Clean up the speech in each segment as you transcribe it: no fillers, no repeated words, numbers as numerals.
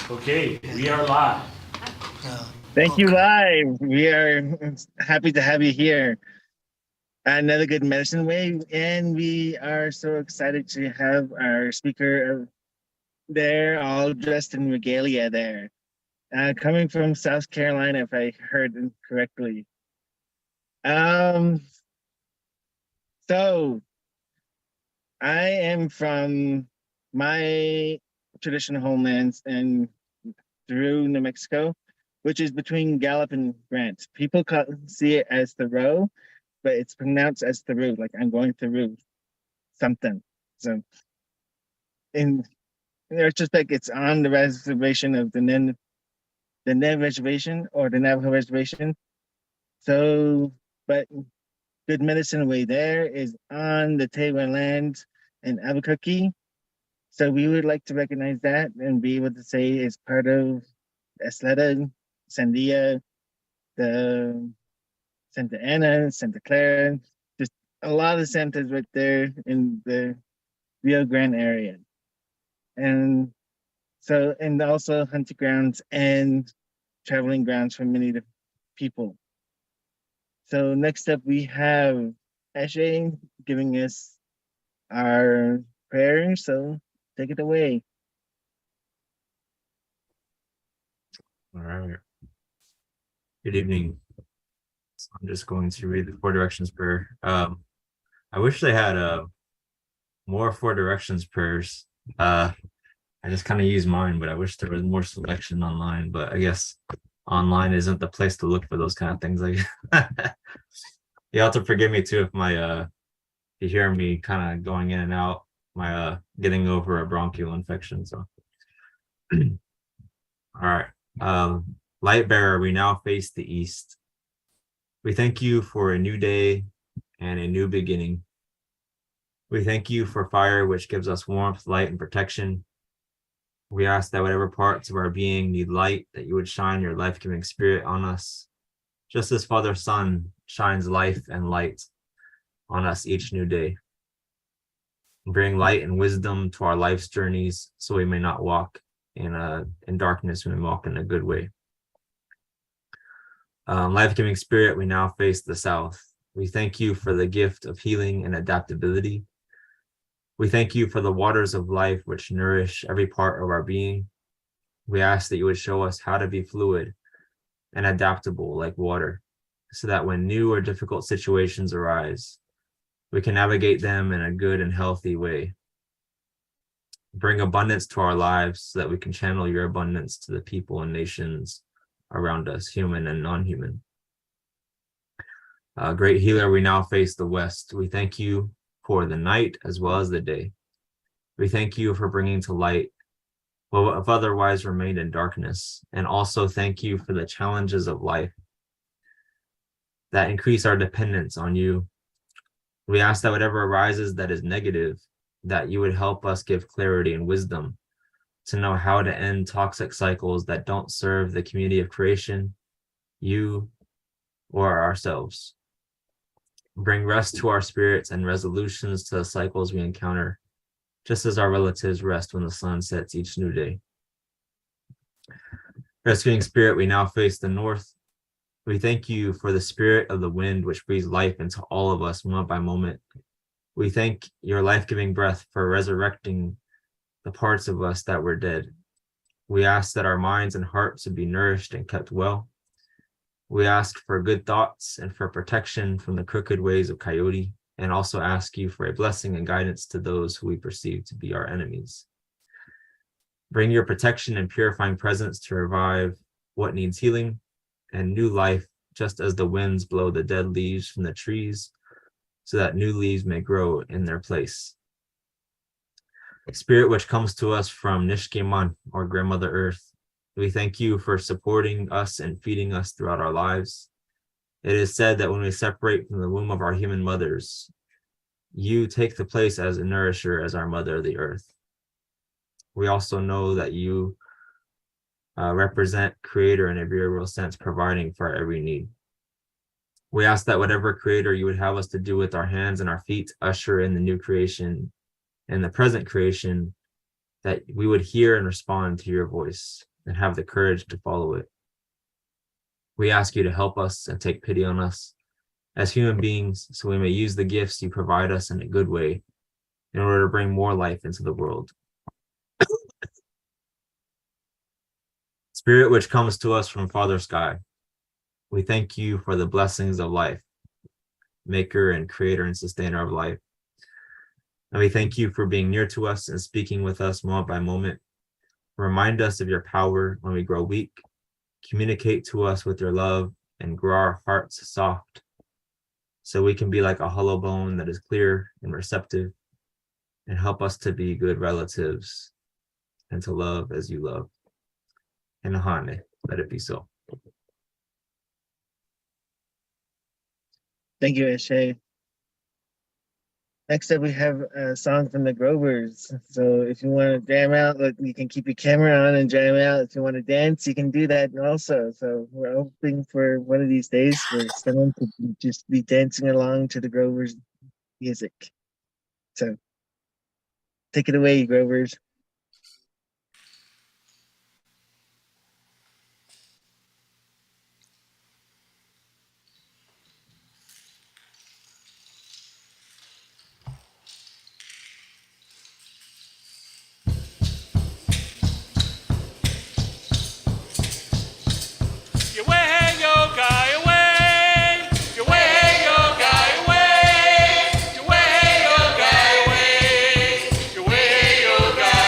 Okay, we are live. Thank you, live. We are happy to have you here. Another good medicine way, and we are so excited to have our speaker there, all dressed in regalia. There, coming from South Carolina, if I heard correctly. Um, so I am from my traditional homelands and through New Mexico, which is between Gallup and Grant. People see it as Thoreau, but it's pronounced as Thoreau, like I'm going through something. So in retrospect, it's on the reservation of the Nez Reservation or the Navajo Reservation. So, but Good Medicine Way there is on the Tewa land in Albuquerque. So we would like to recognize that and be able to say it's part of Esleda, Sandia, the Santa Ana, Santa Clara, just a lot of centers right there in the Rio Grande area. And so, and also hunting grounds and traveling grounds for many people. So next up we have Ashe giving us our prayer. So take it away. All right. Good evening. So I'm just going to read the Four Directions prayer. I wish they had more Four Directions prayers. I just kind of use mine, but I wish there was more selection online. But I guess online isn't the place to look for those kind of things. Like, you have to forgive me too if my you hear me kind of going in and out. My getting over a bronchial infection. So, all right. Light bearer, we now face the east. We thank you for a new day and a new beginning. We thank you for fire, which gives us warmth, light, and protection. We ask that whatever parts of our being need light, that you would shine your life-giving spirit on us, just as Father Son shines life and light on us each new day. Bring light and wisdom to our life's journeys, so we may not walk in darkness, we may walk in a good way. Life-giving spirit, we now face the south. We thank you for the gift of healing and adaptability. We thank you for the waters of life which nourish every part of our being. We ask that you would show us how to be fluid and adaptable like water, so that when new or difficult situations arise, we can navigate them in a good and healthy way. Bring abundance to our lives so that we can channel your abundance to the people and nations around us, human and non-human. Great healer, we now face the west. We thank you for the night as well as the day. We thank you for bringing to light what have otherwise remained in darkness, and also thank you for the challenges of life that increase our dependence on you. We ask that whatever arises that is negative, that you would help us give clarity and wisdom to know how to end toxic cycles that don't serve the community of creation, you, or ourselves. Bring rest to our spirits and resolutions to the cycles we encounter, just as our relatives rest when the sun sets each new day. Rescuing spirit, we now face the north. We thank you for the spirit of the wind, which breathes life into all of us moment by moment. We thank your life-giving breath for resurrecting the parts of us that were dead. We ask that our minds and hearts would be nourished and kept well. We ask for good thoughts and for protection from the crooked ways of Coyote, and also ask you for a blessing and guidance to those who we perceive to be our enemies. Bring your protection and purifying presence to revive what needs healing and new life, just as the winds blow the dead leaves from the trees, so that new leaves may grow in their place. Spirit which comes to us from Nishkeman, or Grandmother Earth, we thank you for supporting us and feeding us throughout our lives. It is said that when we separate from the womb of our human mothers, you take the place as a nourisher, as our mother, the earth. We also know that you represent creator in a very real sense, providing for our every need. We ask that whatever creator you would have us to do with our hands and our feet, usher in the new creation and the present creation, that we would hear and respond to your voice. and have the courage to follow it. We ask you to help us and take pity on us as human beings so we may use the gifts you provide us in a good way in order to bring more life into the world. Spirit which comes to us from Father Sky, we thank you for the blessings of life, maker and creator and sustainer of life. And we thank you for being near to us and speaking with us moment by moment. Remind us of your power when we grow weak. Communicate to us with your love and grow our hearts soft so we can be like a hollow bone that is clear and receptive, and help us to be good relatives and to love as you love. And Hane, let it be so. Thank you, Eshe. Next up, we have a song from the Grovers. So if you want to jam out, look, you can keep your camera on and jam out. If you want to dance, you can do that also. So we're hoping for one of these days for someone to just be dancing along to the Grovers music. So take it away, Grovers. Yoga.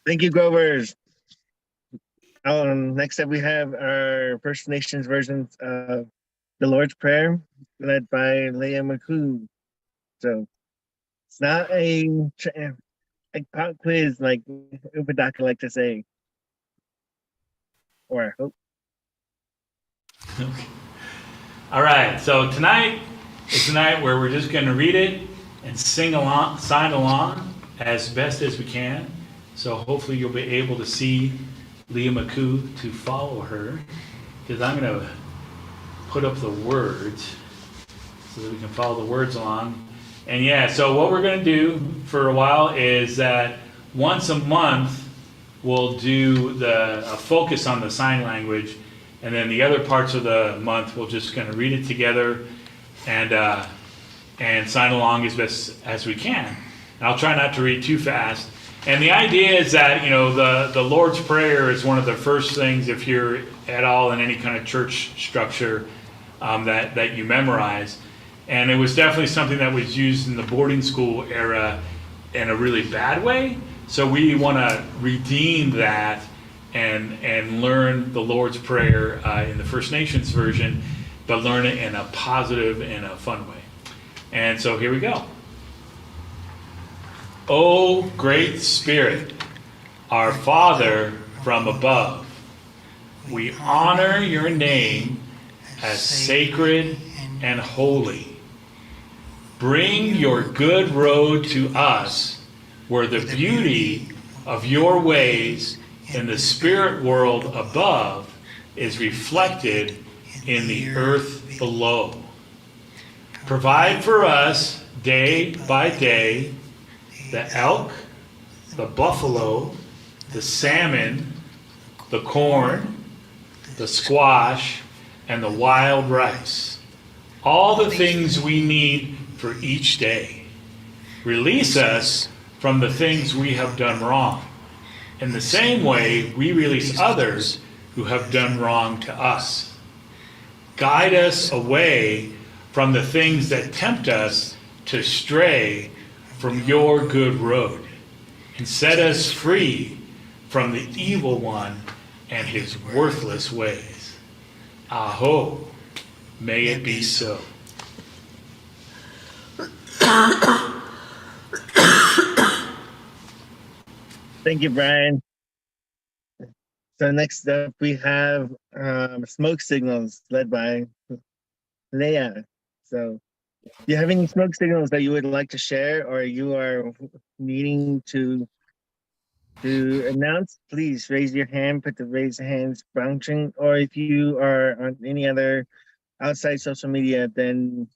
Thank you, Grovers. Next up, we have our First Nations versions of the Lord's Prayer, led by Leah McCoo. So it's not a pop quiz like Upadaka like to say, or I hope. Okay. All right, so tonight is the night where we're just going to read it and sing along, sign along as best as we can. So hopefully you'll be able to see Leah McCoo to follow her, because I'm going to put up the words so that we can follow the words along. And yeah, so what we're going to do for a while is that once a month we'll do a focus on the sign language, and then the other parts of the month we're just going to read it together and sign along as best as we can. And I'll try not to read too fast. And the idea is that, you know, the Lord's Prayer is one of the first things, if you're at all in any kind of church structure, that you memorize. And it was definitely something that was used in the boarding school era in a really bad way. So we want to redeem that and learn the Lord's Prayer in the First Nations version, but learn it in a positive and a fun way. And so here we go. O great Spirit, our Father from above, we honor your name as sacred and holy. Bring your good road to us, where the beauty of your ways in the spirit world above is reflected in the earth below. Provide for us day by day the elk, the buffalo, the salmon, the corn, the squash, and the wild rice. All the things we need for each day. Release us from the things we have done wrong. In the same way, we release others who have done wrong to us. Guide us away from the things that tempt us to stray from your good road, and set us free from the evil one and his worthless ways. Aho, may it be so. Thank you, Brian. So next up, we have smoke signals led by Leah. So do you have any smoke signals that you would like to share, or you are needing to announce? Please raise your hand, put the raise hands function, or if you are on any other outside social media, then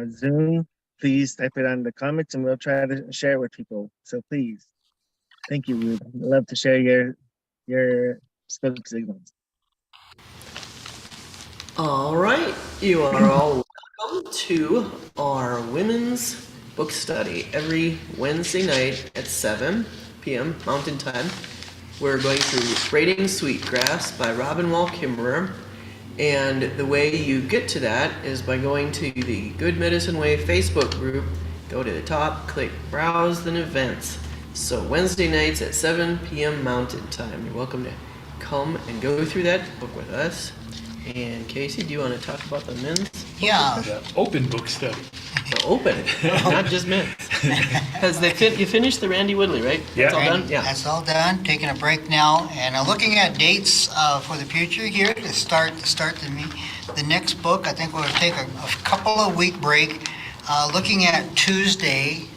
Zoom, please type it on the comments and we'll try to share it with people. So please, thank you. We'd love to share your smoke signals. All right, you are all welcome to our women's book study every Wednesday night at 7 p.m. Mountain Time. We're going through Braiding Sweetgrass by Robin Wall Kimmerer, and the way you get to that is by going to the Good Medicine Way Facebook group. Go to the top, click Browse then Events. So Wednesday nights at 7 p.m. Mountain Time. You're welcome to come and go through that book with us. And Casey, do you want to talk about the men's? Yeah. The open book study. The open, not just men's. Because you finished the Randy Woodley, right? Yeah. That's all done? Yeah. That's all done. Taking a break now and looking at dates for the future here to start the next book. I think we'll take a couple of week break. Looking at Tuesday,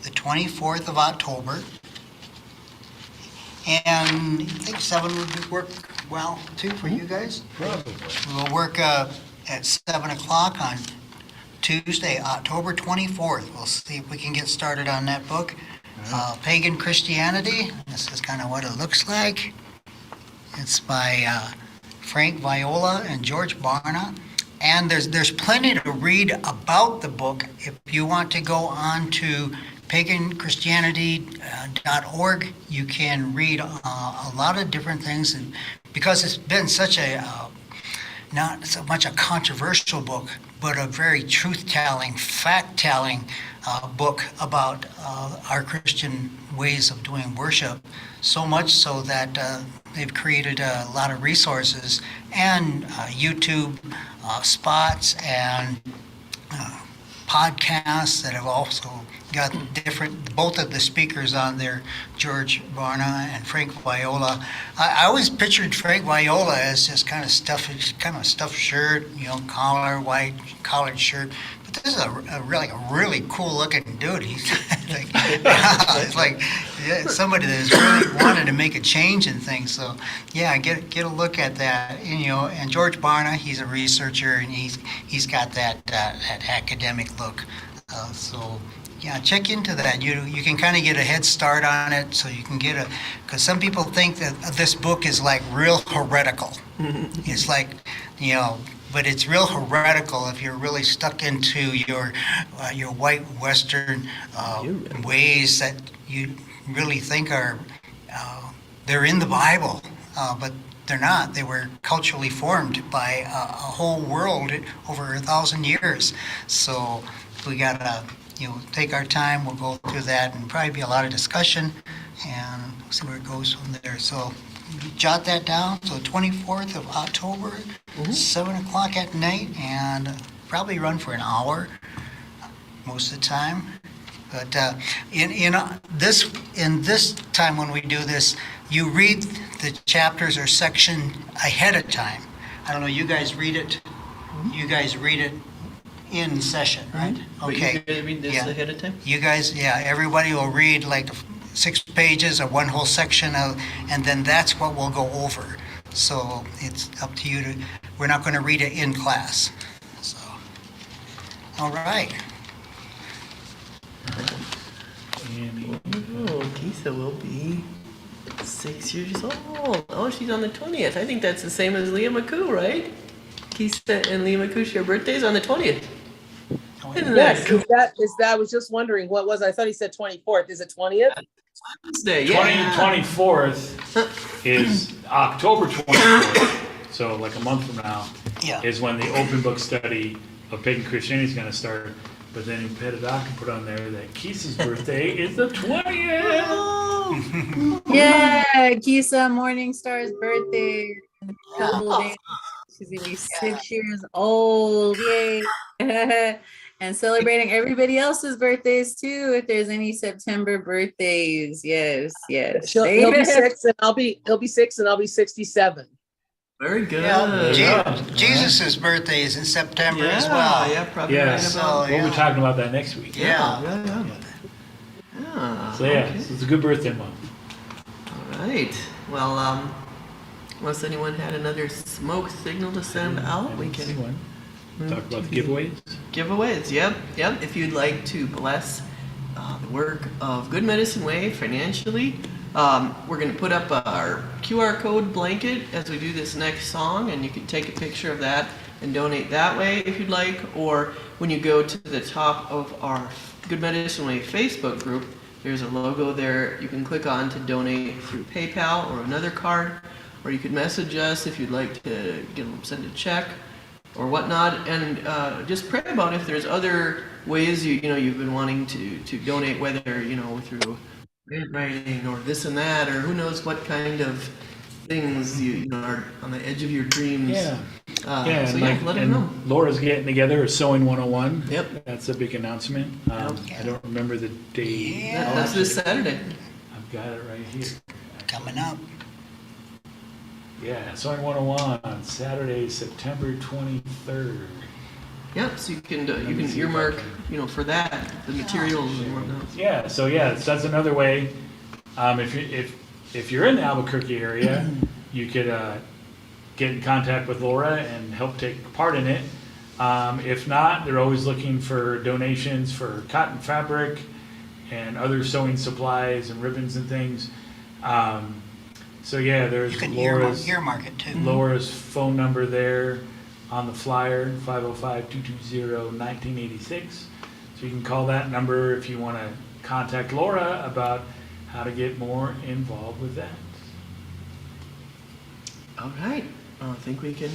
the 24th of October. And I think 7 would work well too for you guys. Probably. We'll work at 7 o'clock on Tuesday, October 24th. We'll see if we can get started on that book. Pagan Christianity. This is kind of what it looks like. It's by Frank Viola and George Barna. And there's plenty to read about the book. If you want to go on to paganchristianity.org, you can read a lot of different things. And because it's been such not so much a controversial book, but a very truth-telling, fact-telling book about our Christian ways of doing worship, so much so that they've created a lot of resources and YouTube spots and podcasts that have also got both of the speakers on there, George Barna and Frank Viola. I always pictured Frank Viola as just kind of stuffed shirt, collar, white collared shirt. But this is a really cool looking dude. He's like, it's like somebody that's really wanted to make a change in things. So yeah, get a look at that. And George Barna, he's a researcher and he's got that academic look. So yeah, check into that. You can kind of get a head start on it, so you can get because some people think that this book is like real heretical. It's like, but it's real heretical if you're really stuck into your white Western ways that you really think are they're in the Bible, but they're not. They were culturally formed by a whole world over 1,000 years. So we gotta take our time. We'll go through that and probably be a lot of discussion, and we'll see where it goes from there. So jot that down. So 24th of October, 7 o'clock at night, and probably run for an hour most of the time. But in this time when we do this, you read the chapters or section ahead of time. I don't know. You guys read it. You guys read it in session, right? Okay. But you read this ahead of time? You guys, everybody will read like 6 pages or one whole section and then that's what we'll go over. So it's up to you we're not going to read it in class. So, all right. Oh, Kisa will be 6 years old. Oh, she's on the 20th. I think that's the same as Leah McCoo, right? Kisa and Leah McCoo share birthdays on the 20th. Isn't Yes, that cool? I was just wondering what was. I thought he said 24th. Is it 20th? Wednesday, yeah. 24th is October 24th. So like a month from now is when the open book study of pagan Christianity is going to start. But then Pedadoc can put on there that Kisa's birthday is the 20th. Yeah, Kisa Morningstar's birthday in a couple of days. She's gonna be 6 years old. Yay. And celebrating everybody else's birthdays too, if there's any September birthdays. Yes. He'll be 6 and he'll be 6 and I'll be 67. Very good. Jesus' birthday is in September as Yeah, well. yeah, probably Yeah. right about. We'll be talking about that next week. Yeah. So so it's a good birthday month. All right. Well, unless anyone had another smoke signal to send out, we can Talk about the giveaways. giveaways. Yep. If you'd like to bless the work of Good Medicine Way financially, we're going to put up our QR code blanket as we do this next song, and you can take a picture of that and donate that way if you'd like. Or when you go to the top of our Good Medicine Way Facebook group, there's a logo there you can click on to donate through PayPal or another card, or you could message us if you'd like to send a check or whatnot, and just pray about if there's other ways you've been wanting to donate, whether through grant writing or this and that, or who knows what kind of things you are on the edge of your dreams. Let them know. Laura's getting together a Sewing 101. Yep. That's a big announcement. I don't remember the date. That's this Saturday. I've got it right here. Coming up. Yeah, Sewing 101 on Saturday, September 23rd. Yep. So you can earmark for that the materials and whatnot. Yeah, so that's another way. If you're in the Albuquerque area, you could get in contact with Laura and help take part in it. If not, they're always looking for donations for cotton fabric and other sewing supplies and ribbons and things. There's You can Laura's earmark it too. Laura's phone number there on the flyer, 505-220-1986. So you can call that number if you want to contact Laura about how to get more involved with that. All right. I think we can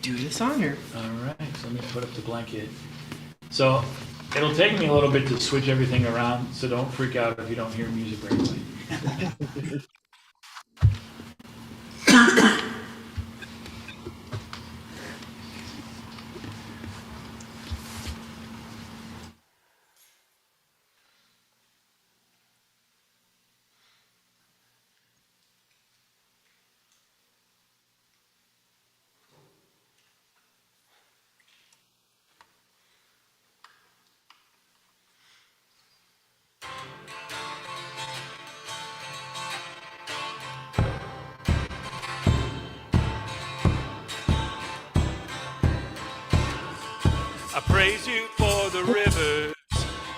do this on here. All right, so let me put up the blanket. So It'll take me a little bit to switch everything around, so don't freak out if you don't hear music right away. I praise you for the rivers,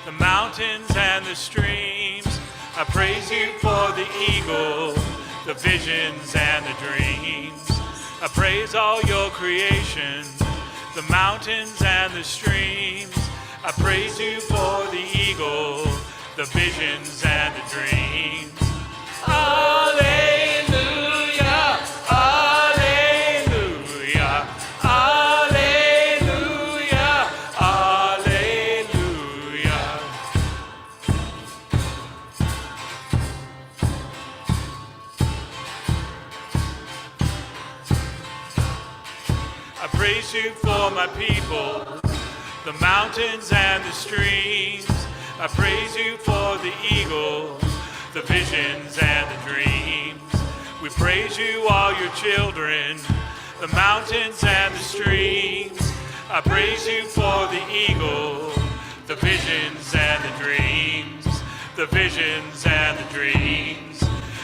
the mountains and the streams. I praise you for the eagle, the visions and the dreams. I praise all your creation, the mountains and the streams. I praise you for the eagle, the visions and the dreams. Alleluia, alleluia, alleluia, alleluia. I praise you for my people, the mountains and the streams. I praise you for the eagle, the visions and the dreams. We praise you, all your children, the mountains and the streams. I praise you for the eagle, the visions and the dreams, the visions and the dreams,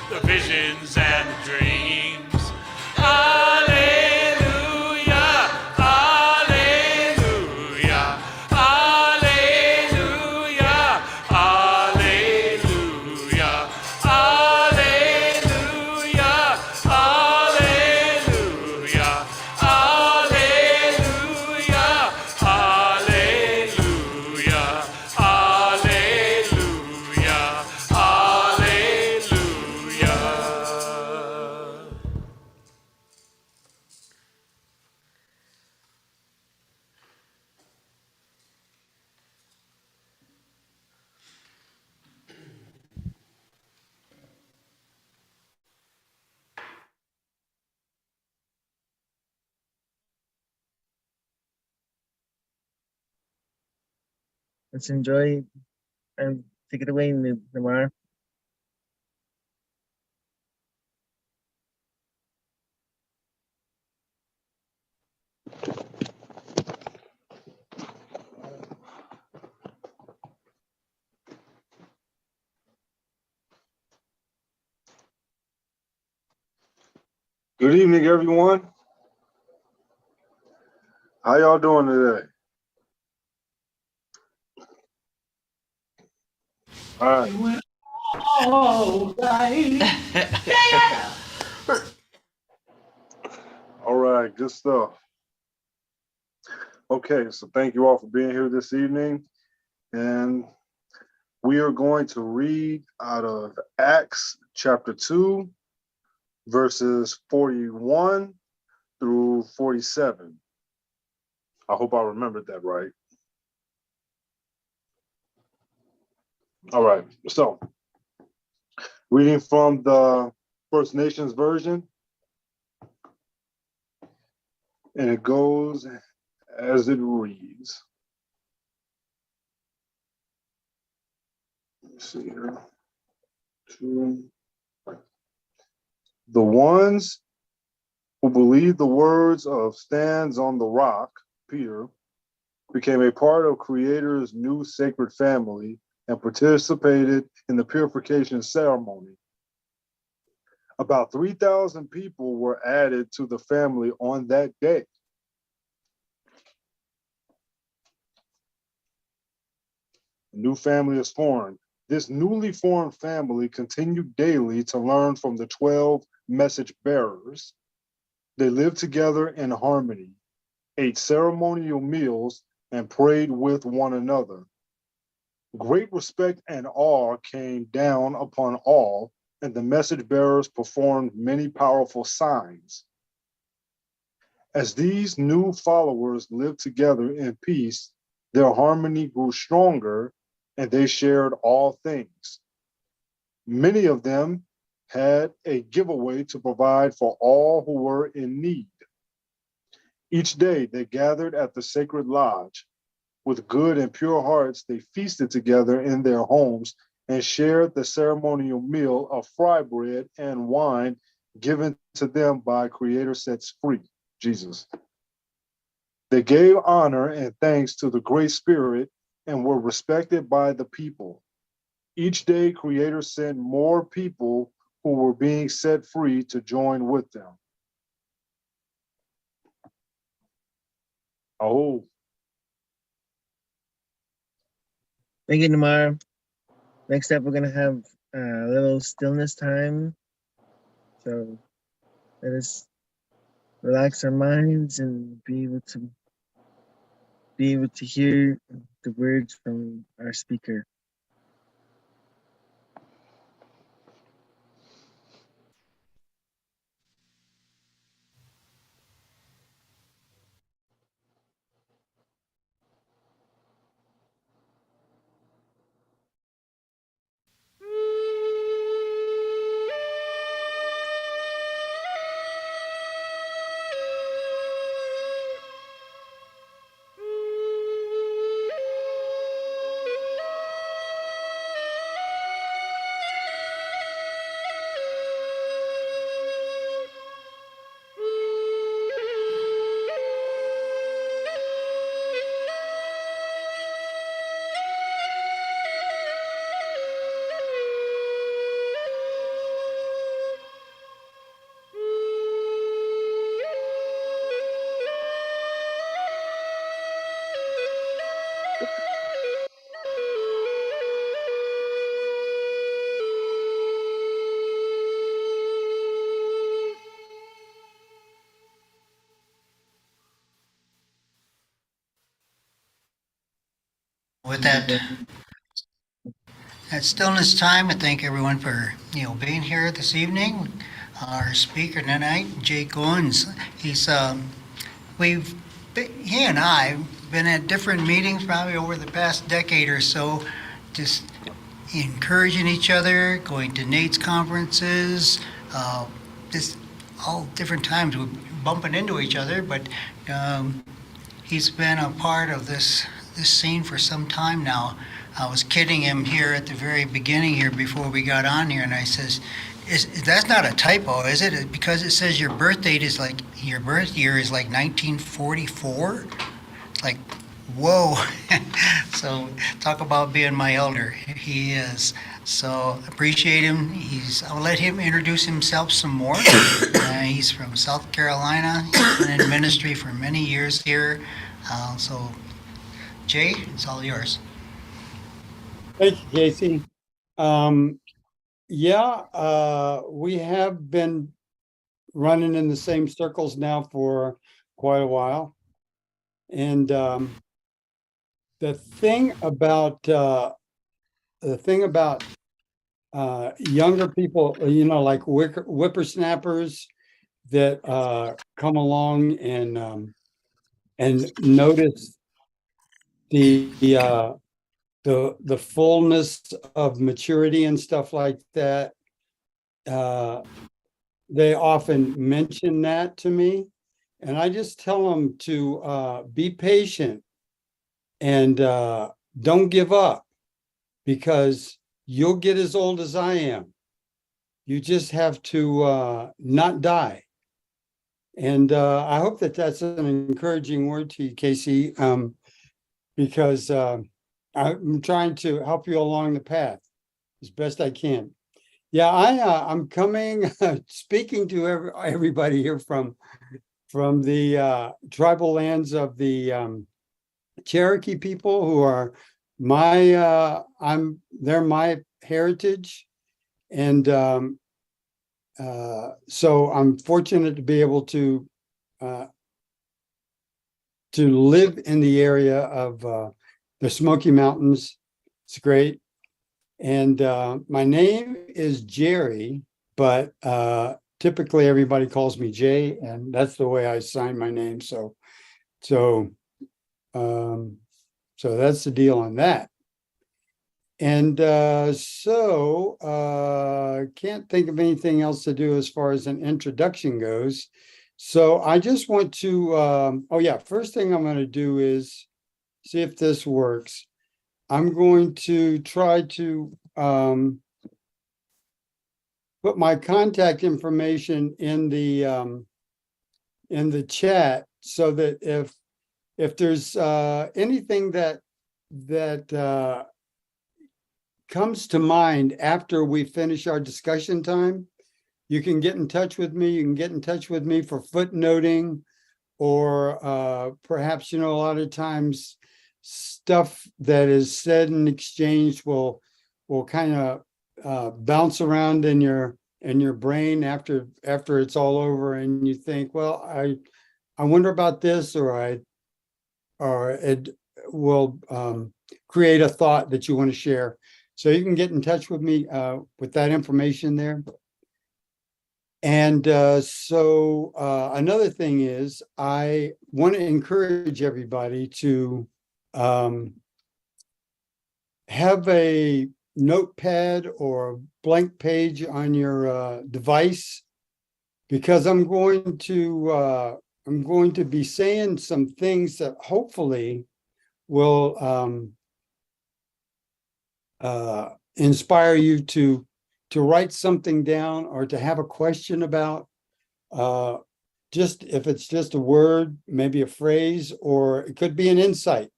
the visions and the dreams. Alleluia, alleluia, alleluia, alleluia, alleluia, alleluia, alleluia, alleluia, alleluia, alleluia. Let's enjoy and take it away, Namar. Good evening, everyone. How y'all doing today? All right. All right, good stuff. Okay, so thank you all for being here this evening. And we are going to read out of Acts chapter 2, verses 41 through 47. I hope I remembered that right. All right, so reading from the First Nations version, and it goes as it reads. Let's see here. The ones who believed the words of stands on the rock, Peter, became a part of Creator's new sacred family and participated in the purification ceremony. About 3,000 people were added to the family on that day. A new family is formed. This newly formed family continued daily to learn from the 12 message bearers. They lived together in harmony, ate ceremonial meals, and prayed with one another. Great respect and awe came down upon all, and the message bearers performed many powerful signs. As these new followers lived together in peace, Their harmony grew stronger, and they shared all things. Many of them had a giveaway to provide for all who were in need. Each day they gathered at the sacred lodge. With good and pure hearts, they feasted together in their homes and shared the ceremonial meal of fry bread and wine given to them by Creator sets free, Jesus. They gave honor and thanks to the Great Spirit and were respected by the people. Each day, Creator sent more people who were being set free to join with them. Oh, Thank you, Namar. Next up, we're going to have a little stillness time. So let us relax our minds and be able to hear the words from our speaker. With that stillness time, I thank everyone for being here this evening. Our speaker tonight, Jay Goins, he and I been at different meetings probably over the past decade or so, just encouraging each other, going to Nate's conferences, just all different times we're bumping into each other, but he's been a part of this scene for some time now. I was kidding him here at the very beginning here before we got on here, and I says, that's not a typo, is it? Because it says your birth year is like 1944. It's like, whoa. So talk about being my elder. He is. So appreciate him. I'll let him introduce himself some more. He's from South Carolina. He's been in ministry for many years here. So Jay, it's all yours. Thank you, Casey. We have been running in the same circles now for quite a while. And the thing about younger people, like whippersnappers that come along and notice the fullness of maturity and stuff like that, they often mention that to me, and I just tell them to be patient and don't give up, because you'll get as old as I am. You just have to not die. And I hope that that's an encouraging word to you, Casey, because I'm trying to help you along the path as best I can. Yeah, I'm coming, speaking to everybody here from the tribal lands of the Cherokee people, who are they're my heritage, and so I'm fortunate to be able to live in the area of the Smoky Mountains. It's great. And my name is Jerry, but typically everybody calls me Jay, and that's the way I sign my name. So So that's the deal on that. And can't think of anything else to do as far as an introduction goes. So I just want to, first thing I'm going to do is see if this works. I'm going to try to put my contact information in the chat so that if there's anything that comes to mind after we finish our discussion time, you can get in touch with me. You can get in touch with me for footnoting, or perhaps, a lot of times stuff that is said and exchanged will kind of bounce around in your brain after it's all over, and you think, well, I wonder about this, or it will create a thought that you want to share. So you can get in touch with me with that information there. And another thing is, I want to encourage everybody to have a notepad or blank page on your device, because I'm going to be saying some things that hopefully will inspire you to write something down, or to have a question about, just if it's just a word, maybe a phrase, or it could be an insight.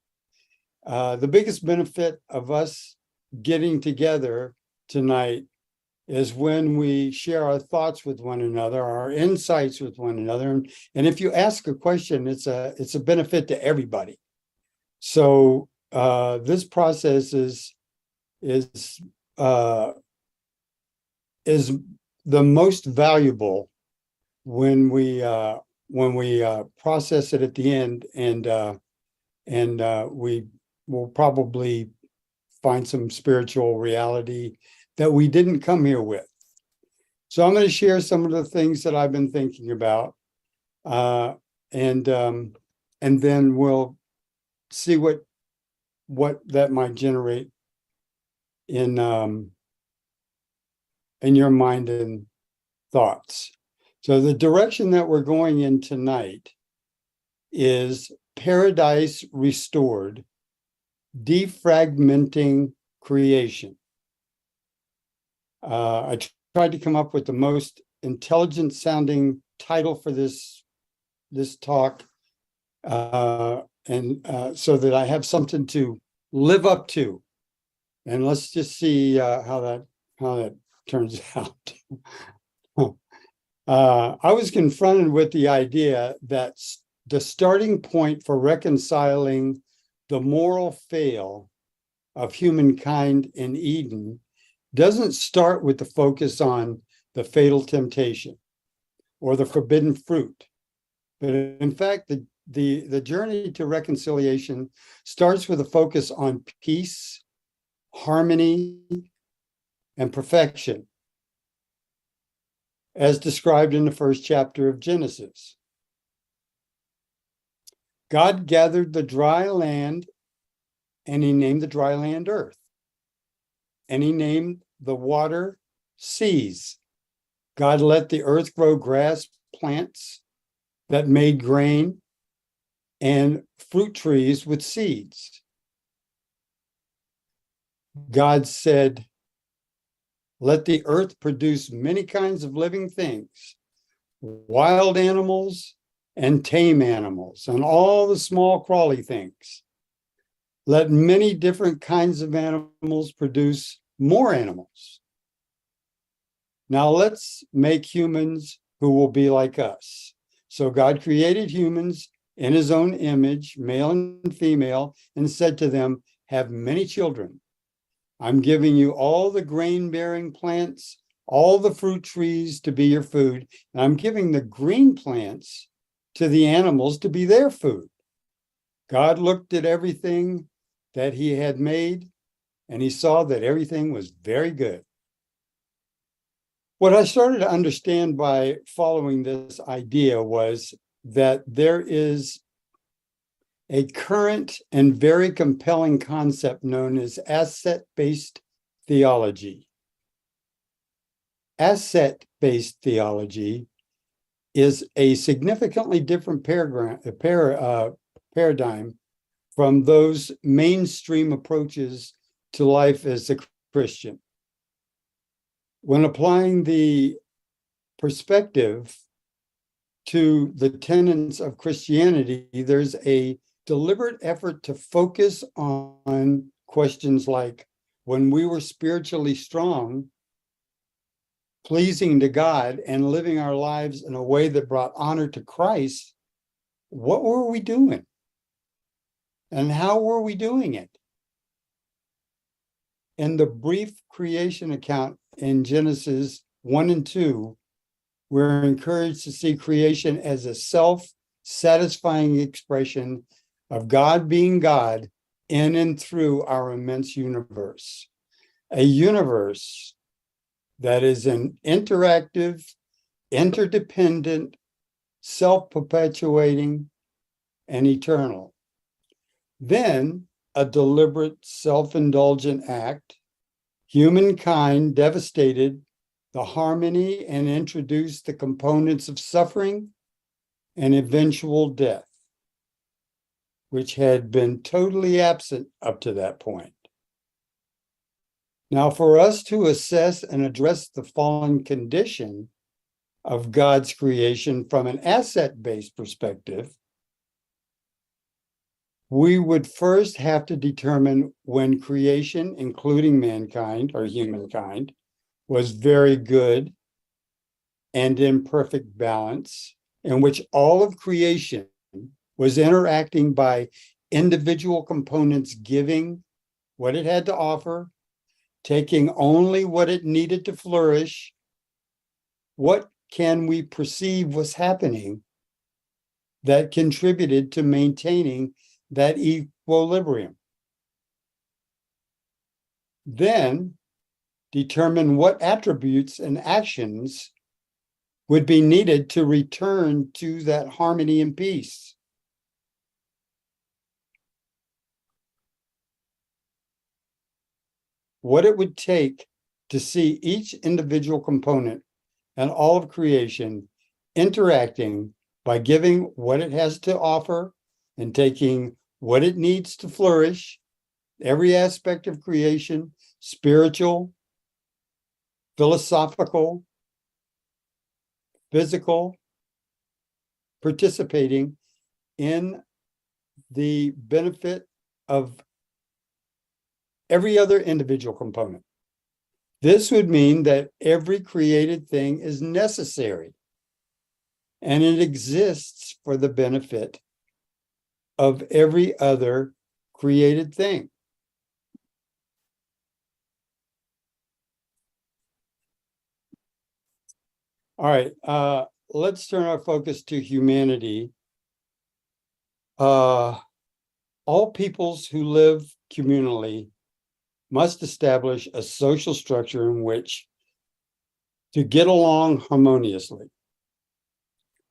The biggest benefit of us getting together tonight is when we share our thoughts with one another, our insights with one another. And if you ask a question, it's a benefit to everybody. So this process is the most valuable when we process it at the end, and we will probably find some spiritual reality that we didn't come here with. So I'm going to share some of the things that I've been thinking about, and then we'll see what that might generate in your mind and thoughts. So the direction that we're going in tonight is Paradise Restored, Defragmenting Creation. I tried to come up with the most intelligent sounding title for this talk, and so that I have something to live up to. And let's just see how that turns out. I was confronted with the idea that the starting point for reconciling the moral fail of humankind in Eden doesn't start with the focus on the fatal temptation or the forbidden fruit, but in fact, the journey to reconciliation starts with a focus on peace, harmony, and perfection, as described in the first chapter of Genesis. God gathered the dry land, and he named the dry land earth. And he named the water seas. God let the earth grow grass, plants that made grain, and fruit trees with seeds. God said, let the earth produce many kinds of living things, wild animals and tame animals, and all the small crawly things. Let many different kinds of animals produce more animals. Now let's make humans who will be like us. So God created humans in his own image, male and female, and said to them, have many children. I'm giving you all the grain-bearing plants, all the fruit trees to be your food, and I'm giving the green plants to the animals to be their food. God looked at everything that he had made, and he saw that everything was very good. What I started to understand by following this idea was that there is a current and very compelling concept known as asset-based theology. Asset-based theology is a significantly different paradigm from those mainstream approaches to life as a Christian. When applying the perspective to the tenets of Christianity, there's a deliberate effort to focus on questions like, when we were spiritually strong, pleasing to God, and living our lives in a way that brought honor to Christ, what were we doing? And how were we doing it? In the brief creation account in Genesis 1 and 2, we're encouraged to see creation as a self-satisfying expression of God being God in and through our immense universe. A universe that is an interactive, interdependent, self-perpetuating, and eternal. Then a deliberate, self-indulgent act, humankind devastated the harmony and introduced the components of suffering and eventual death, which had been totally absent up to that point. Now, for us to assess and address the fallen condition of God's creation from an asset-based perspective, we would first have to determine when creation, including mankind or humankind, was very good and in perfect balance, in which all of creation was interacting by individual components, giving what it had to offer, taking only what it needed to flourish. What can we perceive was happening that contributed to maintaining that equilibrium? Then determine what attributes and actions would be needed to return to that harmony and peace. What it would take to see each individual component and all of creation interacting by giving what it has to offer and taking what it needs to flourish, every aspect of creation, spiritual, philosophical, physical, participating in the benefit of every other individual component. This would mean that every created thing is necessary and it exists for the benefit of every other created thing. All right, let's turn our focus to humanity. All peoples who live communally must establish a social structure in which to get along harmoniously.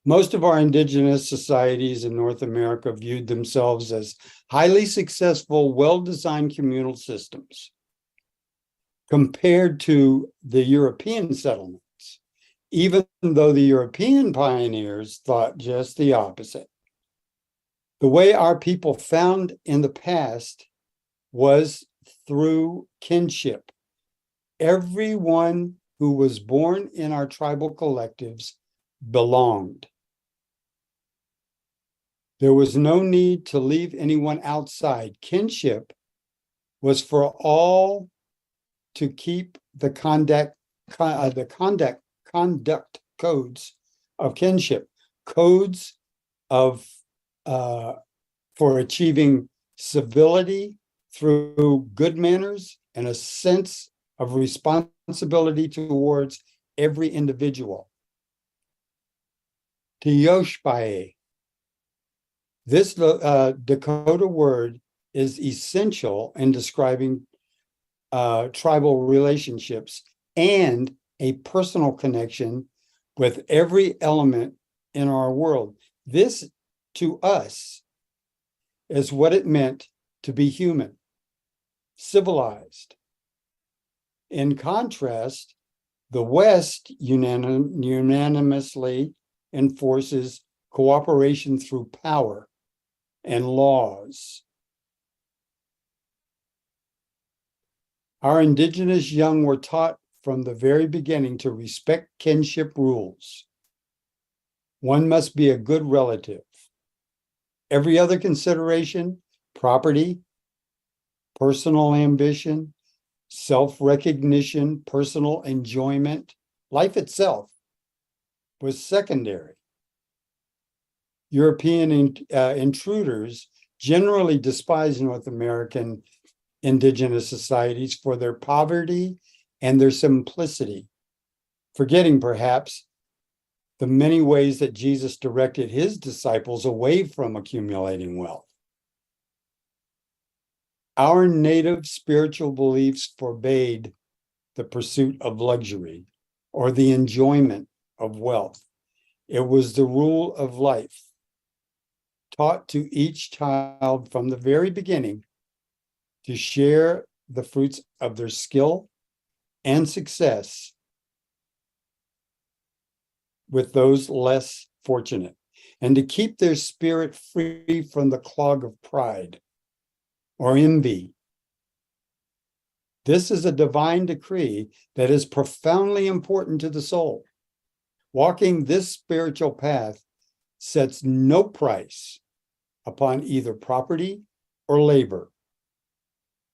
Most of our indigenous societies in North America viewed themselves as highly successful, well-designed communal systems compared to the European settlements, even though the European pioneers thought just the opposite. The way our people found in the past was through kinship. Everyone who was born in our tribal collectives belonged. There was no need to leave anyone outside. Kinship was for all to keep the conduct codes of kinship, codes of for achieving civility through good manners and a sense of responsibility towards every individual. Tioshpae. This Dakota word is essential in describing tribal relationships and a personal connection with every element in our world. This, to us, as what it meant to be human, civilized. In contrast, the West unanimously enforces cooperation through power and laws. Our indigenous young were taught from the very beginning to respect kinship rules. One must be a good relative. Every other consideration, property, personal ambition, self-recognition, personal enjoyment, life itself was secondary. European intruders generally despise North American indigenous societies for their poverty and their simplicity, forgetting perhaps the many ways that Jesus directed his disciples away from accumulating wealth. Our native spiritual beliefs forbade the pursuit of luxury or the enjoyment of wealth. It was the rule of life, taught to each child from the very beginning to share the fruits of their skill and success with those less fortunate, and to keep their spirit free from the clog of pride or envy. This is a divine decree that is profoundly important to the soul. Walking this spiritual path sets no price upon either property or labor.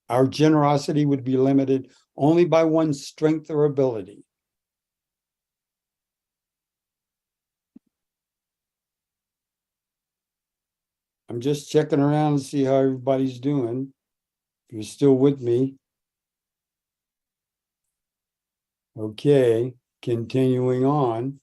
Our generosity would be limited only by one's strength or ability. I'm just checking around to see how everybody's doing. If you're still with me. Okay, continuing on.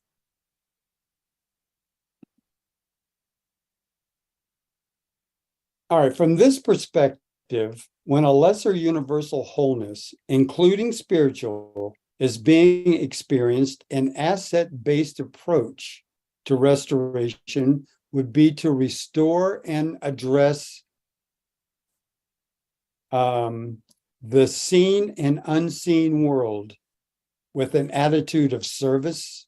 All right, from this perspective, when a lesser universal wholeness, including spiritual, is being experienced, an asset-based approach to restoration would be to restore and address the seen and unseen world with an attitude of service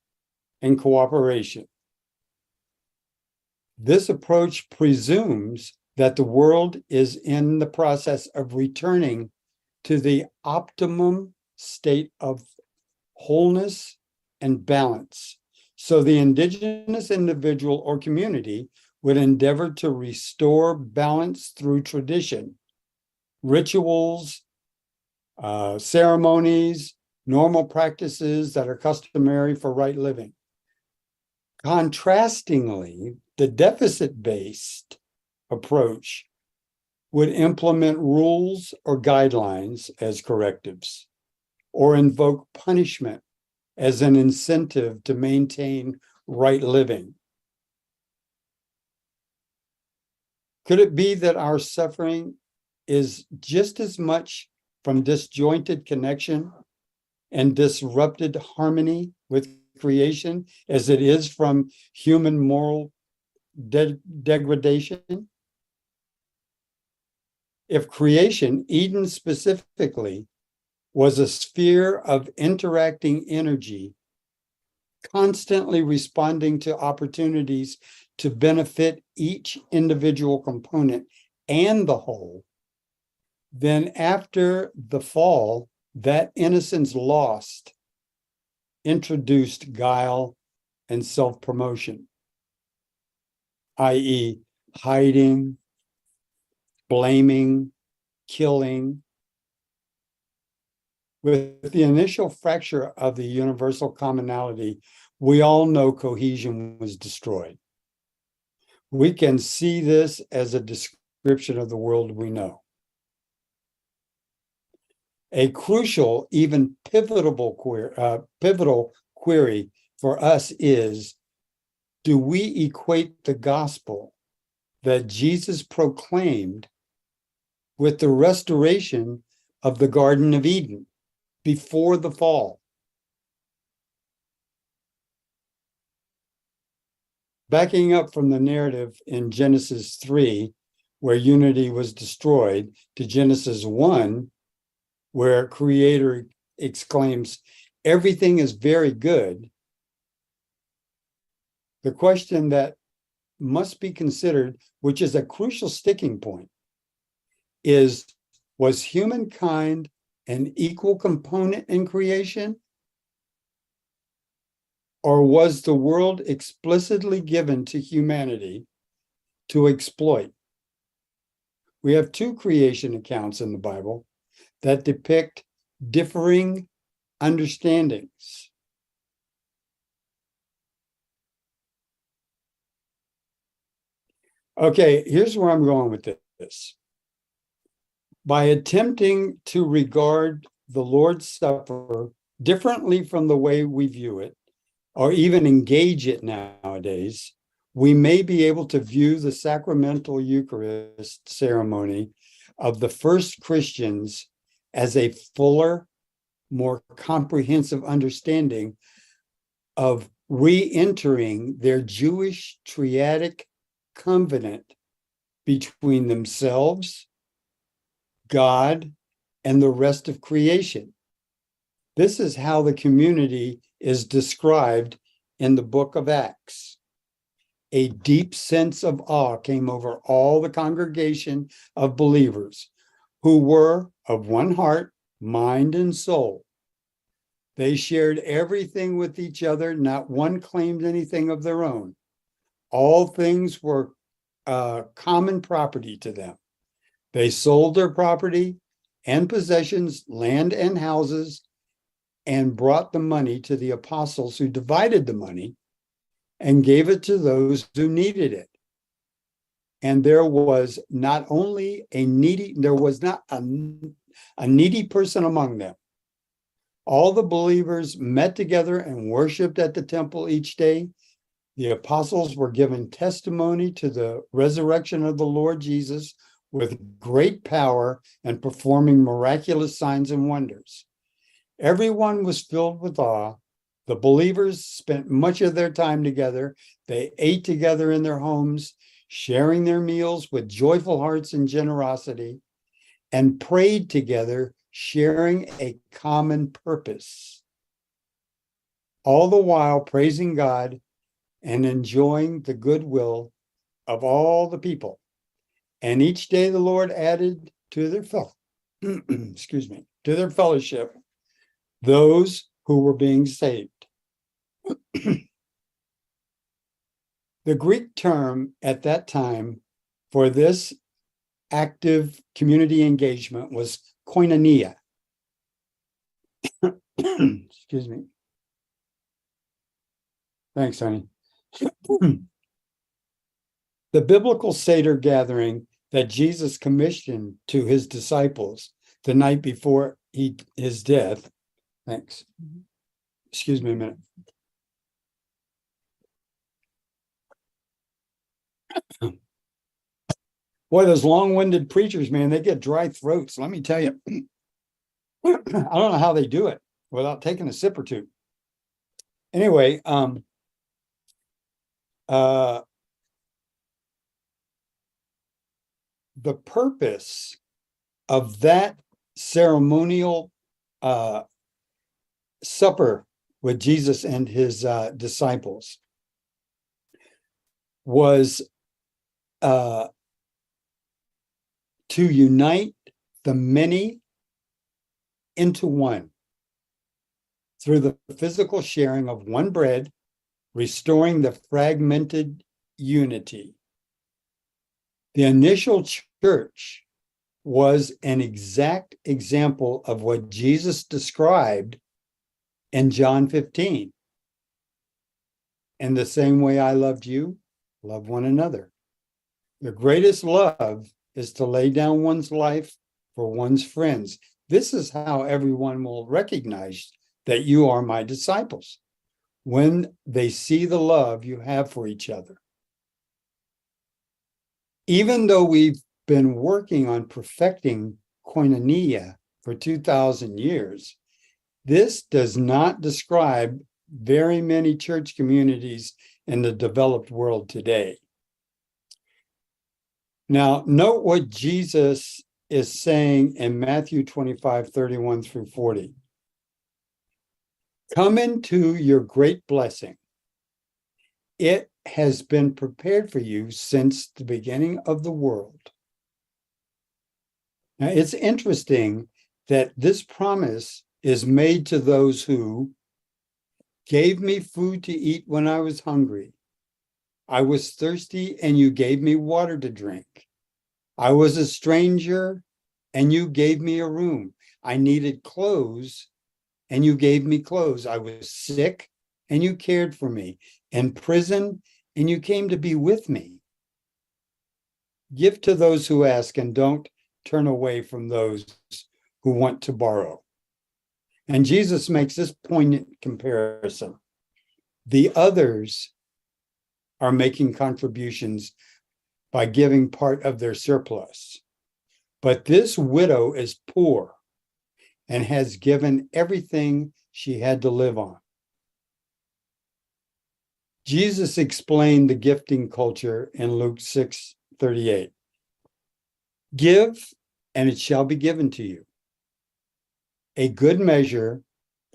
and cooperation. This approach presumes that the world is in the process of returning to the optimum state of wholeness and balance. So the indigenous individual or community would endeavor to restore balance through tradition, rituals, ceremonies, normal practices that are customary for right living. Contrastingly, the deficit-based approach would implement rules or guidelines as correctives, or invoke punishment as an incentive to maintain right living. Could it be that our suffering is just as much from disjointed connection and disrupted harmony with creation as it is from human moral degradation? If creation, Eden specifically, was a sphere of interacting energy, constantly responding to opportunities to benefit each individual component and the whole, then after the fall, that innocence lost introduced guile and self-promotion, i.e., hiding, blaming, killing. With the initial fracture of the universal commonality, we all know cohesion was destroyed. We can see this as a description of the world we know. A crucial, even pivotal query for us is, do we equate the gospel that Jesus proclaimed with the restoration of the Garden of Eden before the fall? Backing up from the narrative in Genesis 3, where unity was destroyed, to Genesis 1, where Creator exclaims, everything is very good, the question that must be considered, which is a crucial sticking point, is, was humankind an equal component in creation? Or was the world explicitly given to humanity to exploit? We have two creation accounts in the Bible that depict differing understandings. Okay, here's where I'm going with this. By attempting to regard the Lord's Supper differently from the way we view it, or even engage it nowadays, we may be able to view the sacramental Eucharist ceremony of the first Christians as a fuller, more comprehensive understanding of re-entering their Jewish triadic covenant between themselves, God, and the rest of creation. This is how the community is described in the book of Acts. A deep sense of awe came over all the congregation of believers who were of one heart, mind, and soul. They shared everything with each other. Not one claimed anything of their own. All things were common property to them. They sold their property and possessions, land and houses, and brought the money to the apostles, who divided the money and gave it to those who needed it. And there was not only a needy, there was not a needy person among them. All the believers met together and worshiped at the temple each day. The apostles were given testimony to the resurrection of the Lord Jesus with great power and performing miraculous signs and wonders. Everyone was filled with awe. The believers spent much of their time together. They ate together in their homes, sharing their meals with joyful hearts and generosity, and prayed together, sharing a common purpose. All the while praising God and enjoying the goodwill of all the people. And each day the Lord added to their to their fellowship those who were being saved. The Greek term at that time for this active community engagement was koinonia. Excuse me. Thanks, honey. The biblical Seder gathering that Jesus commissioned to his disciples the night before his death. Thanks. Excuse me a minute. Boy, those long-winded preachers, man, they get dry throats. Let me tell you. I don't know how they do it without taking a sip or two. Anyway, the purpose of that ceremonial supper with Jesus and his disciples was to unite the many into one through the physical sharing of one bread, restoring the fragmented unity. The initial church was an exact example of what Jesus described in John 15. In the same way I loved you, love one another. The greatest love is to lay down one's life for one's friends. This is how everyone will recognize that you are my disciples, when they see the love you have for each other. Even though we've been working on perfecting koinonia for 2,000 years, this does not describe very many church communities in the developed world today. Now, note what Jesus is saying in Matthew 25:31 through 40. Come into your great blessing. It has been prepared for you since the beginning of the world. Now, it's interesting that this promise is made to those who gave me food to eat when I was hungry. I was thirsty and you gave me water to drink. I was a stranger and you gave me a room. I needed clothes and you gave me clothes. I was sick and you cared for me. In prison and you came to be with me. Give to those who ask and don't turn away from those who want to borrow. And Jesus makes this poignant comparison. The others are making contributions by giving part of their surplus. But this widow is poor and has given everything she had to live on. Jesus explained the gifting culture in Luke 6:38. Give, and it shall be given to you. A good measure,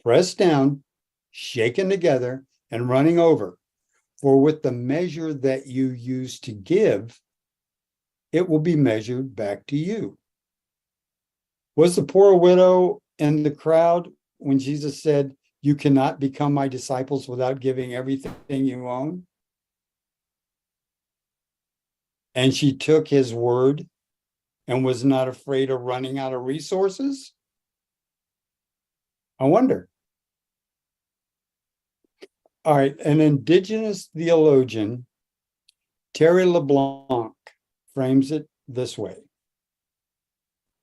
pressed down, shaken together, and running over. For with the measure that you use to give, it will be measured back to you. Was the poor widow in the crowd when Jesus said, you cannot become my disciples without giving everything you own? And she took his word and was not afraid of running out of resources? I wonder. All right, an indigenous theologian, Terry LeBlanc, frames it this way.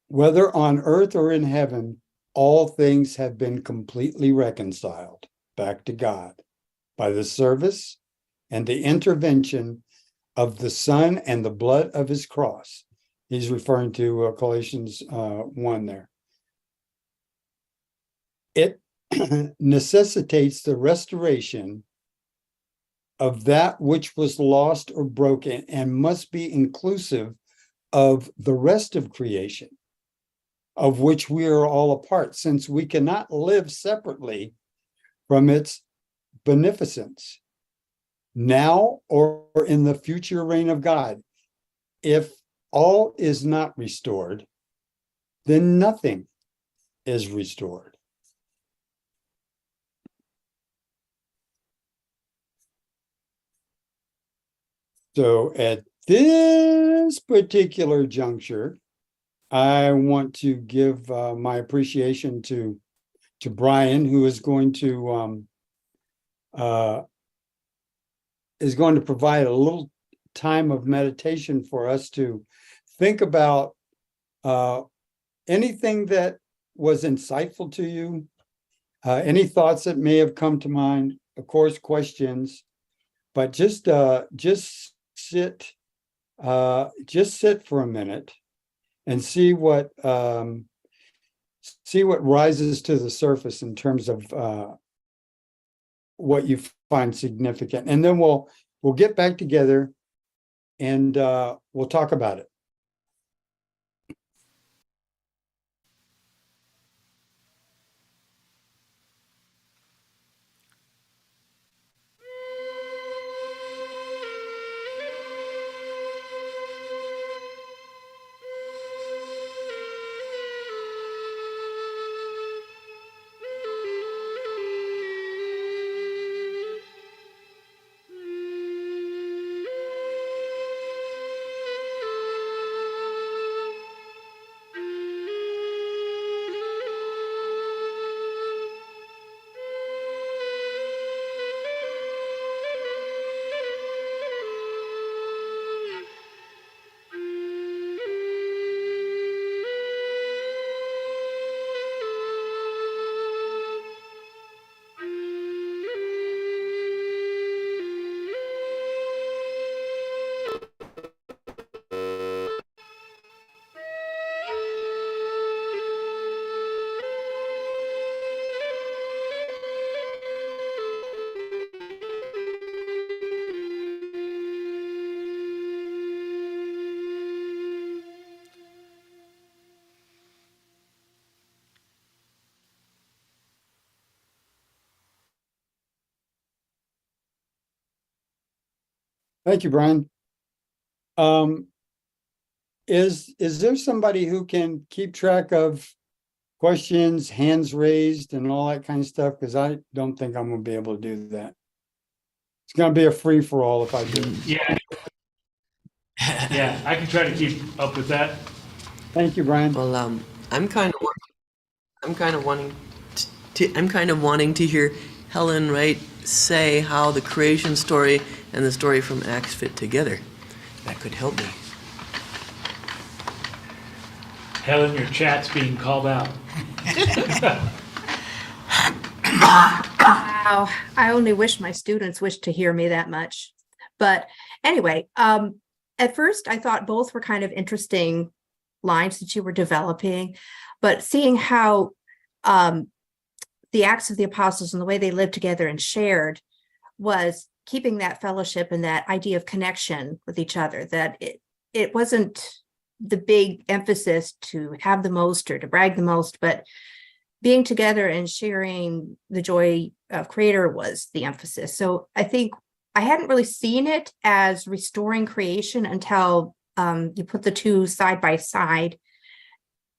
Whether on earth or in heaven, all things have been completely reconciled back to God by the service and the intervention of the Son and the blood of his cross. He's referring to Colossians 1 there. It necessitates the restoration of that which was lost or broken and must be inclusive of the rest of creation, of which we are all a part, since we cannot live separately from its beneficence, now or in the future reign of God. If all is not restored, then nothing is restored. So at this particular juncture, I want to give my appreciation to Brian, who is going to provide a little time of meditation for us to think about anything that was insightful to you, any thoughts that may have come to mind, of course, questions, but just sit for a minute and see what rises to the surface in terms of what you find significant, and then we'll get back together and we'll talk about it. Thank you, Brian. Is there somebody who can keep track of questions, hands raised and all that kind of stuff? Because I don't think I'm gonna be able to do that. It's gonna be a free for all if I do it. Yeah. Yeah, I can try to keep up with that. Thank you, Brian. Well, I'm kind of wanting to hear Helen Wright say how the creation story and the story from Acts fit together. That could help me. Helen, your chat's being called out. Wow, I only wish my students wished to hear me that much. But anyway, at first I thought both were kind of interesting lines that you were developing, but seeing how the Acts of the Apostles and the way they lived together and shared was keeping that fellowship and that idea of connection with each other, that it wasn't the big emphasis to have the most or to brag the most, but being together and sharing the joy of Creator was the emphasis. So I think I hadn't really seen it as restoring creation until you put the two side by side,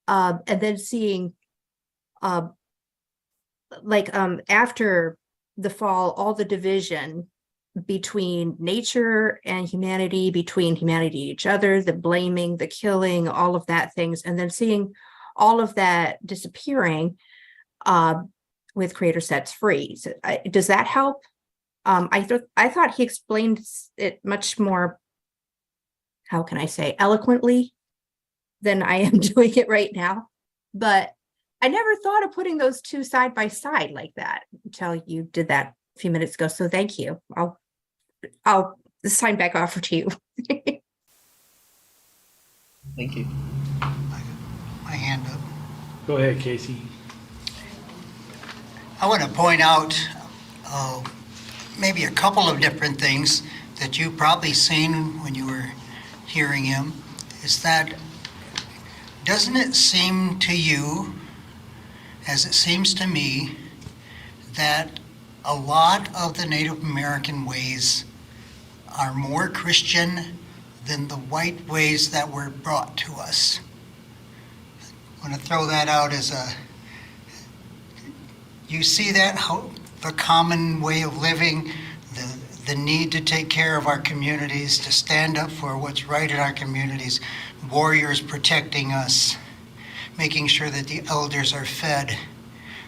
and then seeing after the fall, all the division between nature and humanity, between humanity and each other, the blaming, the killing, all of that things, and then seeing all of that disappearing with Creator Sets Free. So, does that help? I thought he explained it much more, how can I say, eloquently than I am doing it right now. But I never thought of putting those two side by side like that until you did that a few minutes ago. So thank you. I'll sign back offer to you. Thank you. My hand up. Go ahead, Casey. I want to point out maybe a couple of different things that you've probably seen when you were hearing him, is that doesn't it seem to you, as it seems to me, that a lot of the Native American ways are more Christian than the white ways that were brought to us? I want to throw that out as you see that, how the common way of living, the need to take care of our communities, to stand up for what's right in our communities, warriors protecting us, making sure that the elders are fed.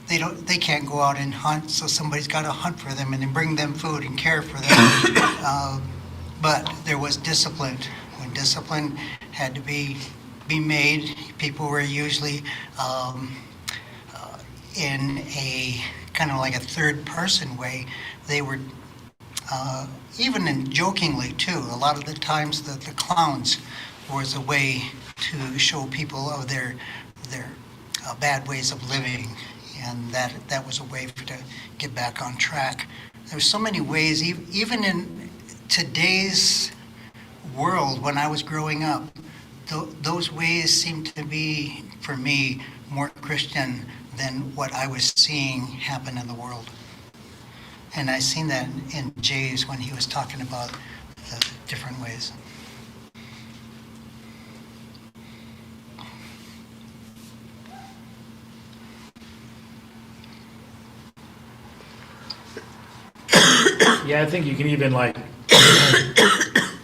They can't go out and hunt, so somebody's got to hunt for them and then bring them food and care for them. But there was discipline. When discipline had to be made, people were usually in a kind of like a third person way. They were even in jokingly too, a lot of the times the clowns was a way to show people of their bad ways of living, and that was a way to get back on track. There's so many ways, even in today's world, when I was growing up, those ways seemed to be, for me, more Christian than what I was seeing happen in the world. And I seen that in Jay's when he was talking about the different ways. Yeah, I think you can even like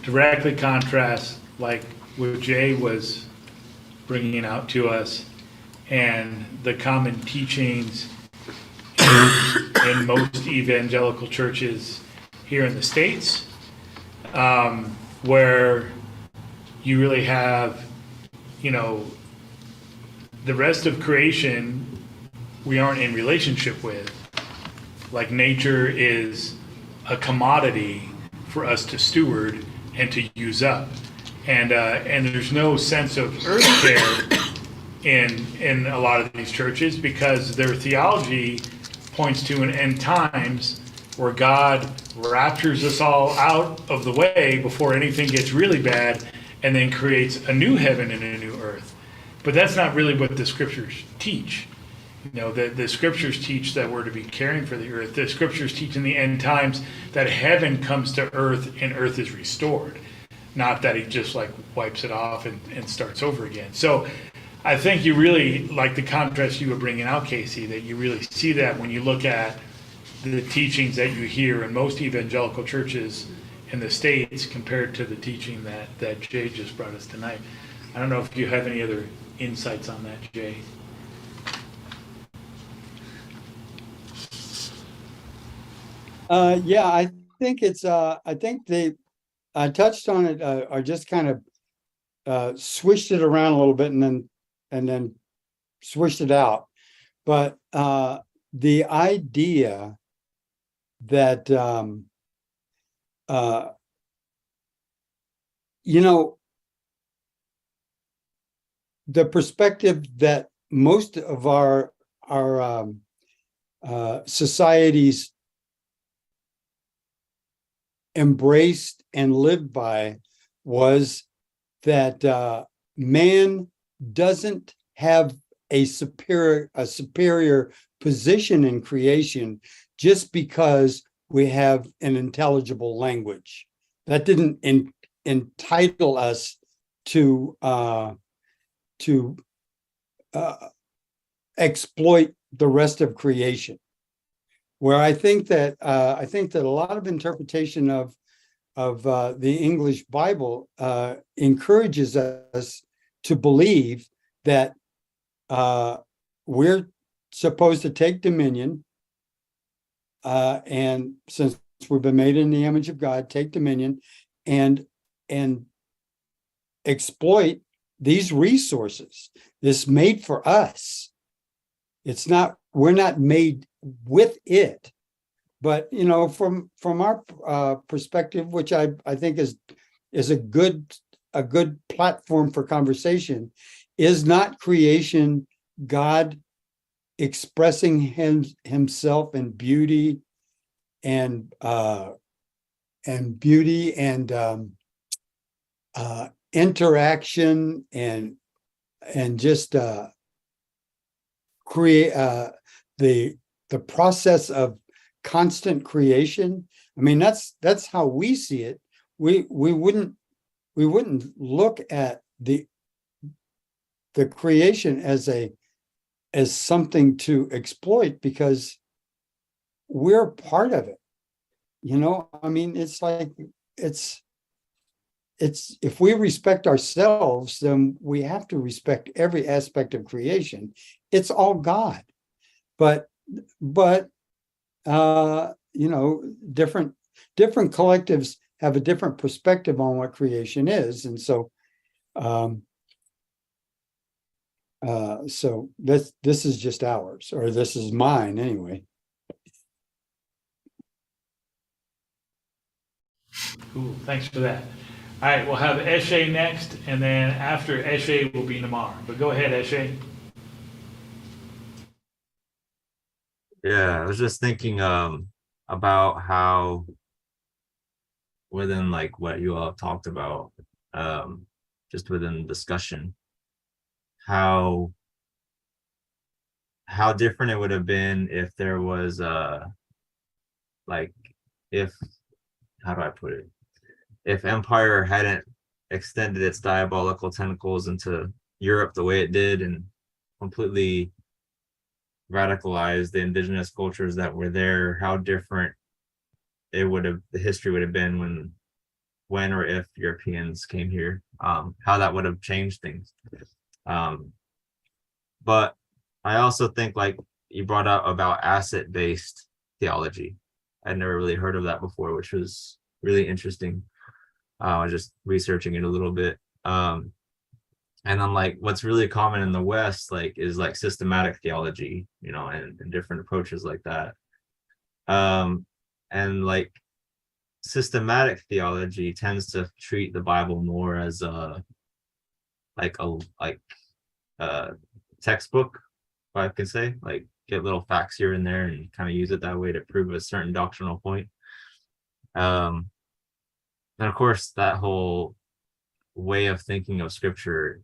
directly contrast like what Jay was bringing out to us and the common teachings in most evangelical churches here in the States, where you really have, the rest of creation we aren't in relationship with. Like nature is a commodity for us to steward and to use up. And there's no sense of earth care in a lot of these churches because their theology points to an end times where God raptures us all out of the way before anything gets really bad and then creates a new heaven and a new earth. But that's not really what the scriptures teach. You know, the scriptures teach that we're to be caring for the earth. The scriptures teach in the end times that heaven comes to earth and earth is restored, not that he just like wipes it off and starts over again. So I think you really like the contrast you were bringing out, Casey, that you really see that when you look at the teachings that you hear in most evangelical churches in the States compared to the teaching that Jay just brought us tonight. I don't know if you have any other insights on that, Jay. Yeah, I think it's, I think they touched on it, or just kind of swished it around a little bit and then swished it out. But the idea that, you know, the perspective that most of our societies embraced and lived by was that man doesn't have a superior position in creation just because we have an intelligible language. That didn't entitle us to exploit the rest of creation. Where I think that a lot of interpretation of the English Bible encourages us to believe that we're supposed to take dominion, and since we've been made in the image of God, take dominion and exploit these resources. This made for us. It's not, we're not made with it, but you know, from our perspective, which I think is a good platform for conversation, is not creation God expressing himself in beauty and interaction and just create the process of constant creation. I mean, that's how we see it. We wouldn't look at the creation as something to exploit because we're part of it. You know, I mean, it's like it's if we respect ourselves, then we have to respect every aspect of creation. It's all God. But you know, different collectives have a different perspective on what creation is, and so so this is just ours, or this is mine anyway. Cool, thanks for that. All right, we'll have Eshe next, and then after Eshe will be Namar. But go ahead, Eshe. Yeah, I was just thinking about how within like what you all talked about, just within discussion, how different it would have been if there was like if, how do I put it? If empire hadn't extended its diabolical tentacles into Europe the way it did and completely radicalized the indigenous cultures that were there, how different it would have, the history would have been when or if Europeans came here, how that would have changed things. But I also think, like you brought up about asset-based theology. I'd never really heard of that before, which was really interesting. I was just researching it a little bit. And then like what's really common in the West, like, is like systematic theology, you know, and different approaches like that. And like systematic theology tends to treat the Bible more as a textbook, if I can say, like get little facts here and there and kind of use it that way to prove a certain doctrinal point. And of course, that whole way of thinking of scripture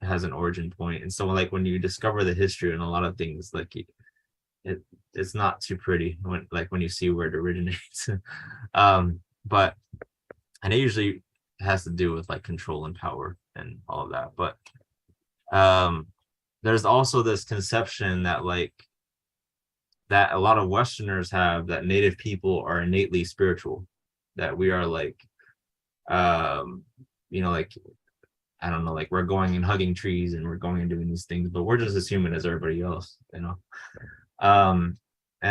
has an origin point. And so like when you discover the history and a lot of things, like it's not too pretty when you see where it originates. But and it usually has to do with like control and power and all of that. But there's also this conception that that a lot of Westerners have, that Native people are innately spiritual, that we are like, like, I don't know, like we're going and hugging trees and we're going and doing these things, but we're just as human as everybody else, and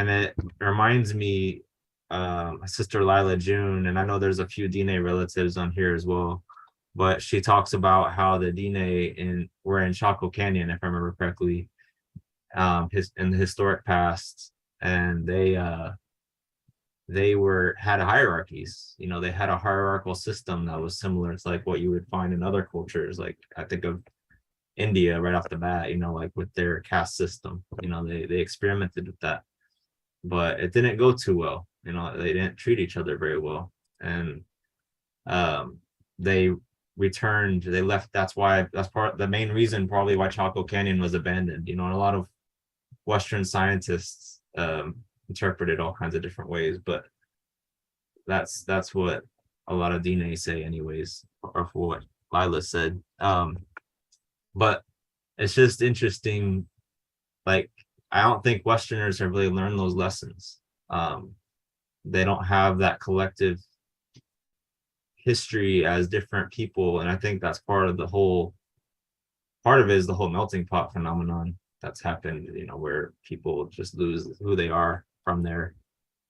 it reminds me, my sister Lila June, and I know there's a few Dine relatives on here as well, but she talks about how the Dine were in Chaco Canyon, if I remember correctly, in the historic past, and they had hierarchies. They had a hierarchical system that was similar to like what you would find in other cultures. Like I think of India right off the bat, like with their caste system. They experimented with that, but it didn't go too well. They didn't treat each other very well, and they left. That's the main reason probably why Chaco Canyon was abandoned. And a lot of Western scientists interpret it all kinds of different ways, but that's what a lot of Dine say anyways, or for what Lila said. But it's just interesting, like I don't think Westerners have really learned those lessons. They don't have that collective history as different people, and I think that's part of it is the whole melting pot phenomenon that's happened, where people just lose who they are from their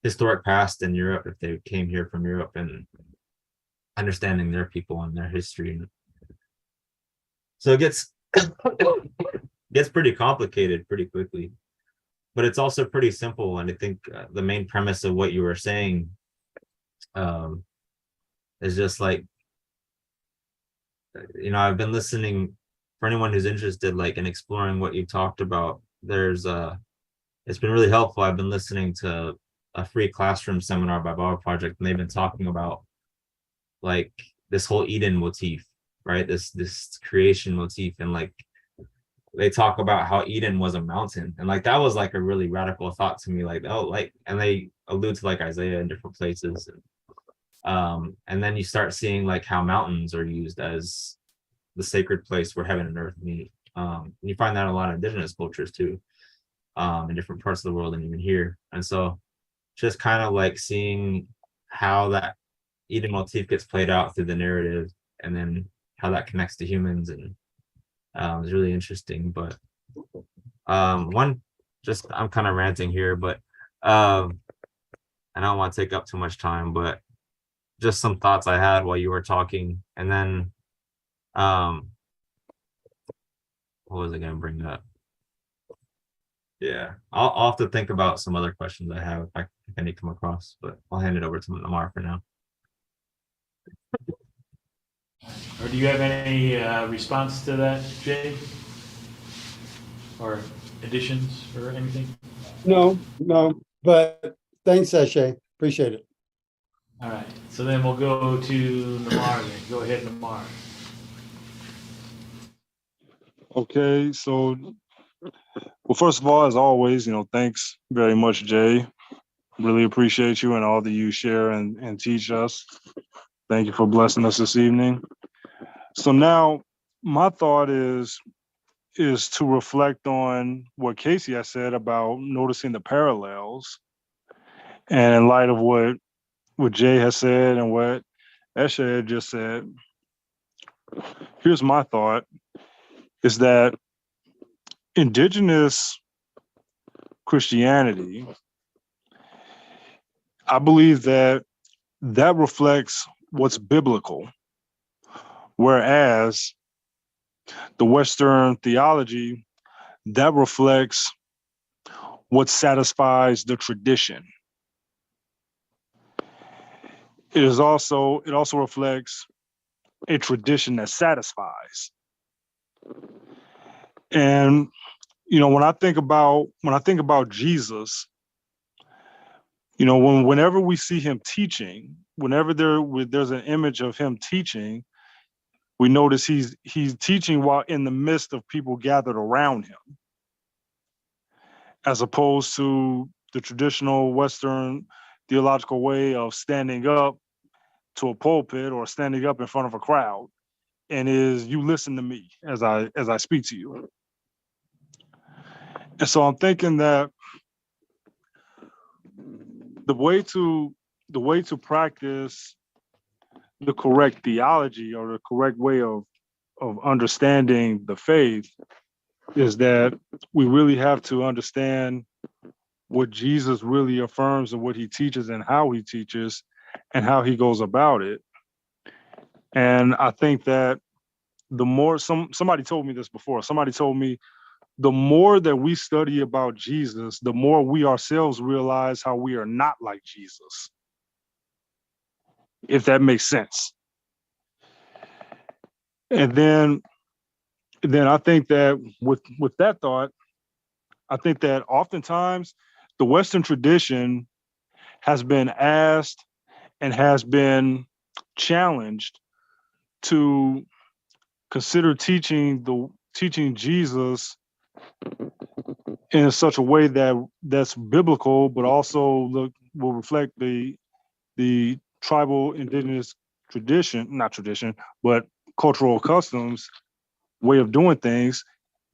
historic past in Europe, if they came here from Europe, and understanding their people and their history. So it gets pretty complicated pretty quickly, but it's also pretty simple. And I think the main premise of what you were saying is just like, I've been listening, for anyone who's interested, like in exploring what you talked about, it's been really helpful. I've been listening to a free classroom seminar by Bible Project, and they've been talking about like this whole Eden motif, right? This creation motif, and like they talk about how Eden was a mountain, and like that was like a really radical thought to me. Like, and they allude to like Isaiah in different places, and then you start seeing like how mountains are used as the sacred place where heaven and earth meet. And you find that in a lot of indigenous cultures too, in different parts of the world and even here. And so just kind of like seeing how that Eden motif gets played out through the narrative, and then how that connects to humans, and is really interesting. But I'm kind of ranting here, but I don't want to take up too much time, but just some thoughts I had while you were talking. And then what was I gonna bring up? Yeah, I'll have to think about some other questions I have if any come across, but I'll hand it over to Lamar for now. Or do you have any response to that, Jay? Or additions or anything? No, but thanks, Sashay. Appreciate it. All right, so then we'll go to Lamar then. Go ahead, Lamar. Okay, so, well, first of all, as always, thanks very much, Jay. Really appreciate you and all that you share and teach us. Thank you for blessing us this evening. So now my thought is to reflect on what Casey has said about noticing the parallels. And in light of what Jay has said and what Eshe had just said, here's my thought, is that indigenous Christianity, I believe that reflects what's biblical, whereas the Western theology, that reflects what satisfies the tradition. It also reflects a tradition that satisfies. And when I think about Jesus, whenever we see him teaching, whenever there's an image of him teaching, We notice he's teaching while in the midst of people gathered around him, as opposed to the traditional Western theological way of standing up to a pulpit or standing up in front of a crowd, and is you listen to me as I speak to you. And so I'm thinking that the way to practice the correct theology or the correct way of understanding the faith is that we really have to understand what Jesus really affirms and what he teaches and how he teaches and how he goes about it. And I think that the more somebody told me this before, somebody told me the more that we study about Jesus, the more we ourselves realize how we are not like Jesus, if that makes sense. And then I think that with that thought, I think that oftentimes the Western tradition has been asked and has been challenged to consider teaching Jesus in such a way that's biblical, but also will reflect the tribal indigenous not tradition, but cultural customs, way of doing things.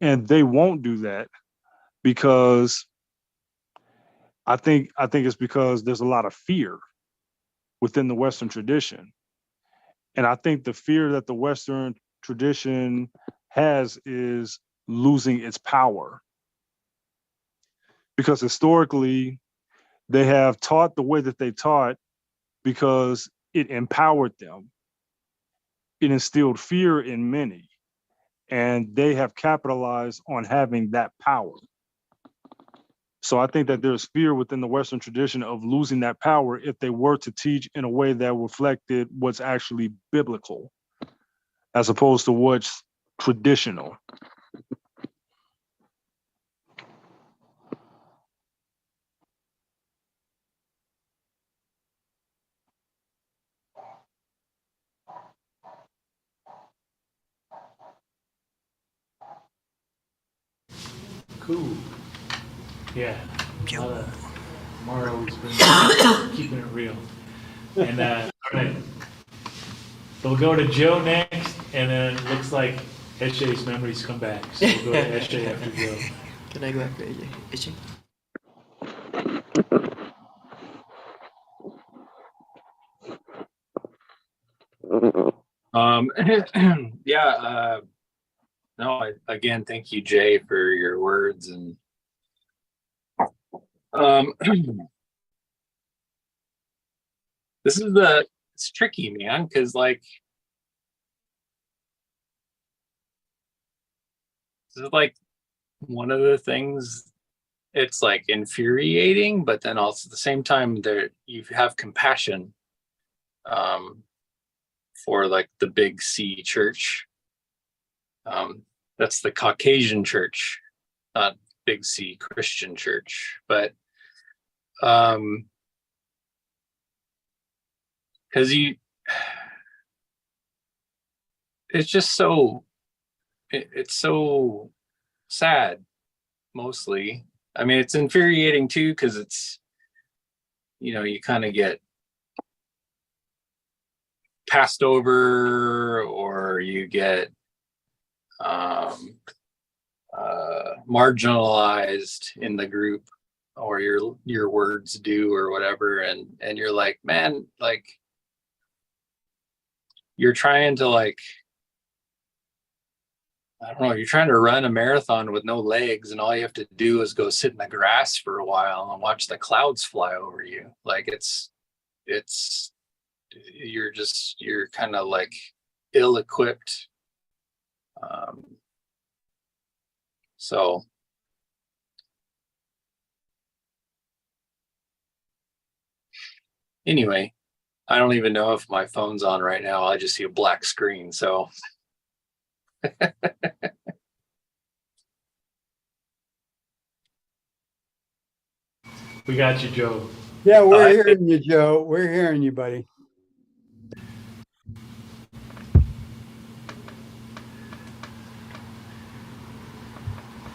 And they won't do that because I think it's because there's a lot of fear within the Western tradition. And I think the fear that the Western tradition has is losing its power. Because historically, they have taught the way that they taught because it empowered them. It instilled fear in many, and they have capitalized on having that power. So I think that there's fear within the Western tradition of losing that power if they were to teach in a way that reflected what's actually biblical, as opposed to what's traditional. Cool. Yeah. Joe. Morrow's been keeping it real. And all right. We'll go to Joe next, and then it looks like Eshe's memories come back. So we'll go to Eshe after Joe. Can I go after AJ? Itchy? Yeah, no, again, thank you, Jay, for your words. And it's tricky, man, because like this is like one of the things, it's like infuriating, but then also at the same time there you have compassion for like the big C church. That's the Caucasian church, not big C Christian church, but because it's just so it's so sad mostly. I mean, it's infuriating too because it's, you kind of get passed over, or you get marginalized in the group, or your words do or whatever, and you're like, man, like you're trying to like, I don't know, you're trying to run a marathon with no legs, and all you have to do is go sit in the grass for a while and watch the clouds fly over you. Like you're kind of like ill-equipped. So anyway, I don't even know if my phone's on right now. I just see a black screen. So We got you, Joe. Yeah, we're hearing you, Joe. We're hearing you, buddy.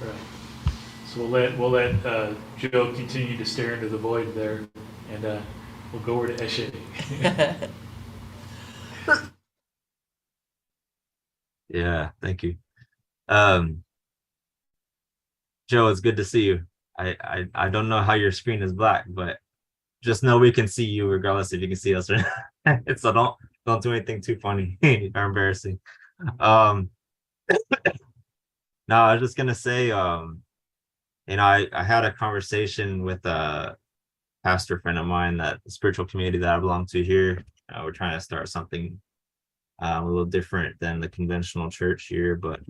Right. So we'll let Joe continue to stare into the void there, and we'll go over to Eshe. Yeah, thank you. Joe, it's good to see you. I don't know how your screen is black, but just know we can see you regardless if you can see us or not. So don't do anything too funny or embarrassing. No, I was just gonna say, I had a conversation with a pastor friend of mine, that spiritual community that I belong to here. We're trying to start something a little different than the conventional church here, but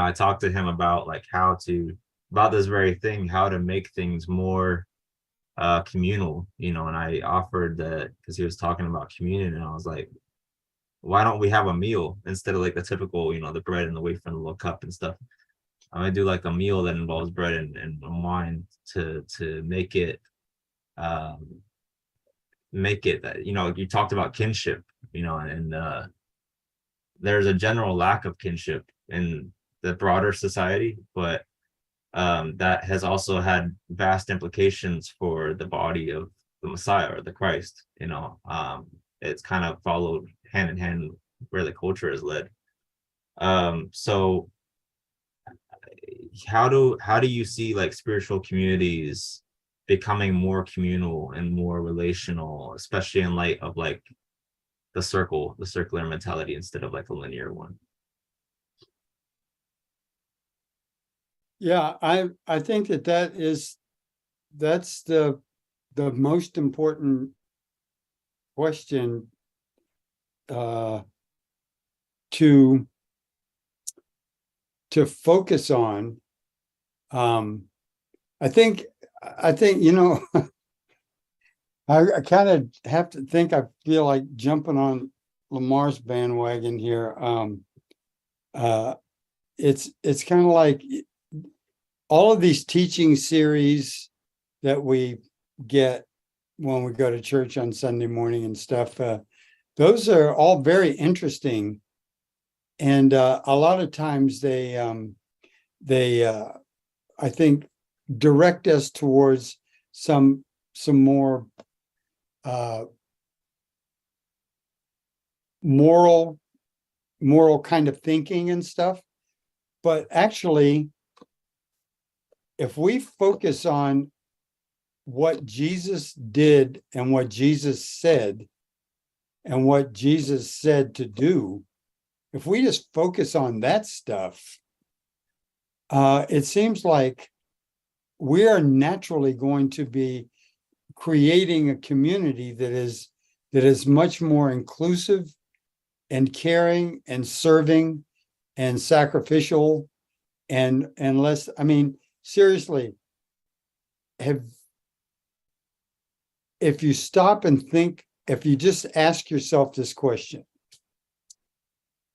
I talked to him about like about this very thing, how to make things more communal, and I offered that because he was talking about communion, and I was like, why don't we have a meal instead of like the typical, the bread and the wafer and the little cup and stuff. I'm gonna do like a meal that involves bread and wine to make it that, you talked about kinship, and there's a general lack of kinship in the broader society, but that has also had vast implications for the body of the Messiah or the Christ. It's kind of followed hand in hand where the culture is led. So how do you see like spiritual communities becoming more communal and more relational, especially in light of like the circular mentality instead of like a linear one? Yeah, I think that's the most important question to focus on. I think I kind of have to think, I feel like jumping on Lamar's bandwagon here. It's kind of like all of these teaching series that we get when we go to church on Sunday morning and stuff. Those are all very interesting. And a lot of times they I think direct us towards some more moral kind of thinking and stuff. But actually, if we focus on what Jesus did and what Jesus said and what Jesus said to do, if we just focus on that stuff, it seems like we are naturally going to be creating a community that is much more inclusive and caring and serving and sacrificial and less. I mean, seriously, if you stop and think, if you just ask yourself this question,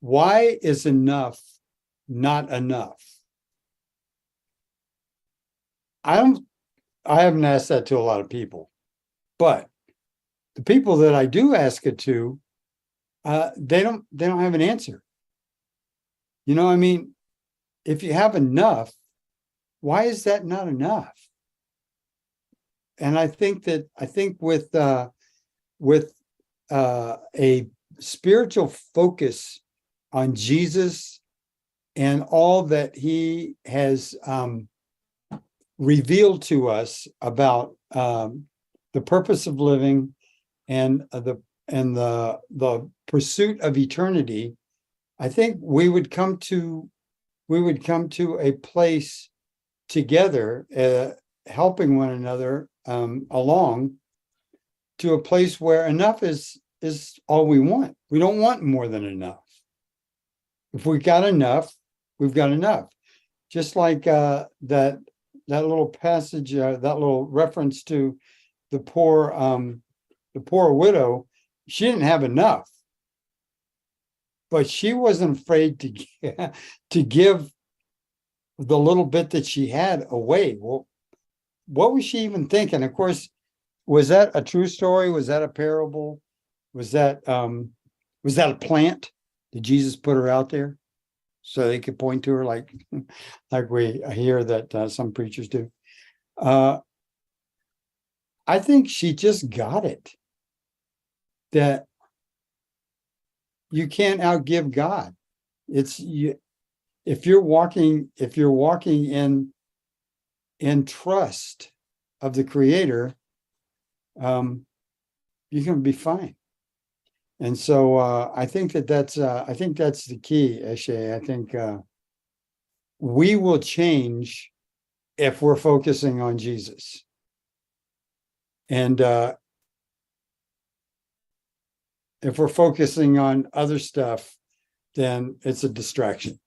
why is enough not enough? I haven't asked that to a lot of people, but the people that I do ask it to, they don't have an answer. I mean, if you have enough, why is that not enough? And I think with a spiritual focus on Jesus and all that he has revealed to us about the purpose of living and the pursuit of eternity, I think we would come to a place together, helping one another along to a place where enough is all we want. We don't want more than enough. If we got enough, we've got enough. Just like that little passage, that little reference to the poor widow, she didn't have enough, but she wasn't afraid to give the little bit that she had away. Well, what was she even thinking? Of course, was that a true story? Was that a parable? Was that a plant? Did Jesus put her out there? so they could point to her like we hear that some preachers do. I think she just got it, that you can't outgive God. It's you, if you're walking in trust of the Creator, you can be fine. And so I think that's the key, Eshe. I think we will change if we're focusing on Jesus. And if we're focusing on other stuff, then it's a distraction.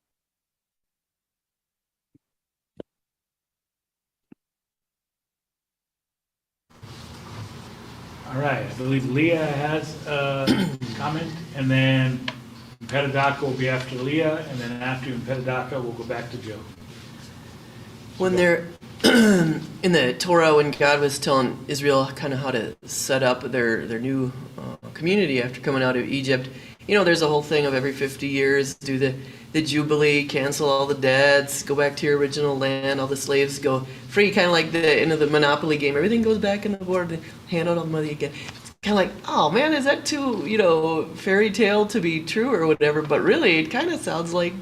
All right, I believe Leah has a comment, and then Petadaka will be after Leah, and then after Petadaka, we'll go back to Joe. When they're in the Torah, when God was telling Israel kind of how to set up their new community after coming out of Egypt, there's a whole thing of every 50 years, do the Jubilee, cancel all the debts, go back to your original land, all the slaves go free, kind of like the end of the Monopoly game. Everything goes back in the board, they hand out all the money again. It's kind of like, oh man, is that too, fairy tale to be true or whatever? But really, it kind of sounds like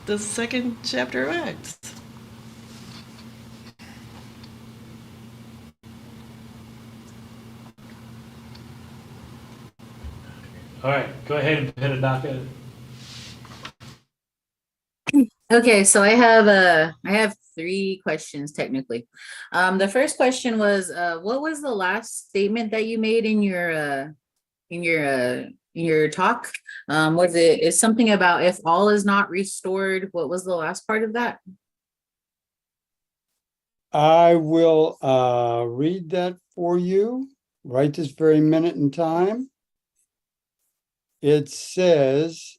the second chapter of Acts. All right, go ahead, Petadaka. Okay, so I have 3 questions technically. The first question was, what was the last statement that you made in your talk? Is something about if all is not restored? What was the last part of that? I will read that for you right this very minute in time. It says,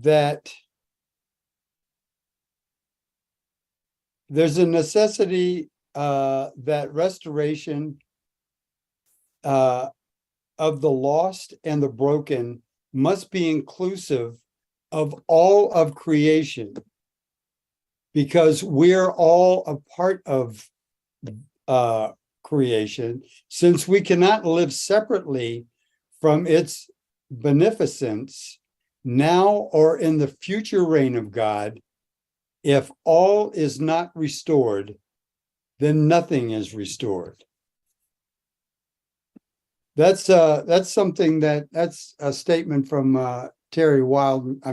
that there's a necessity that restoration of the lost and the broken must be inclusive of all of creation, because we're all a part of creation, since we cannot live separately from its beneficence now or in the future reign of God. If all is not restored, then nothing is restored. That's something that's a statement from Terry LeBlanc,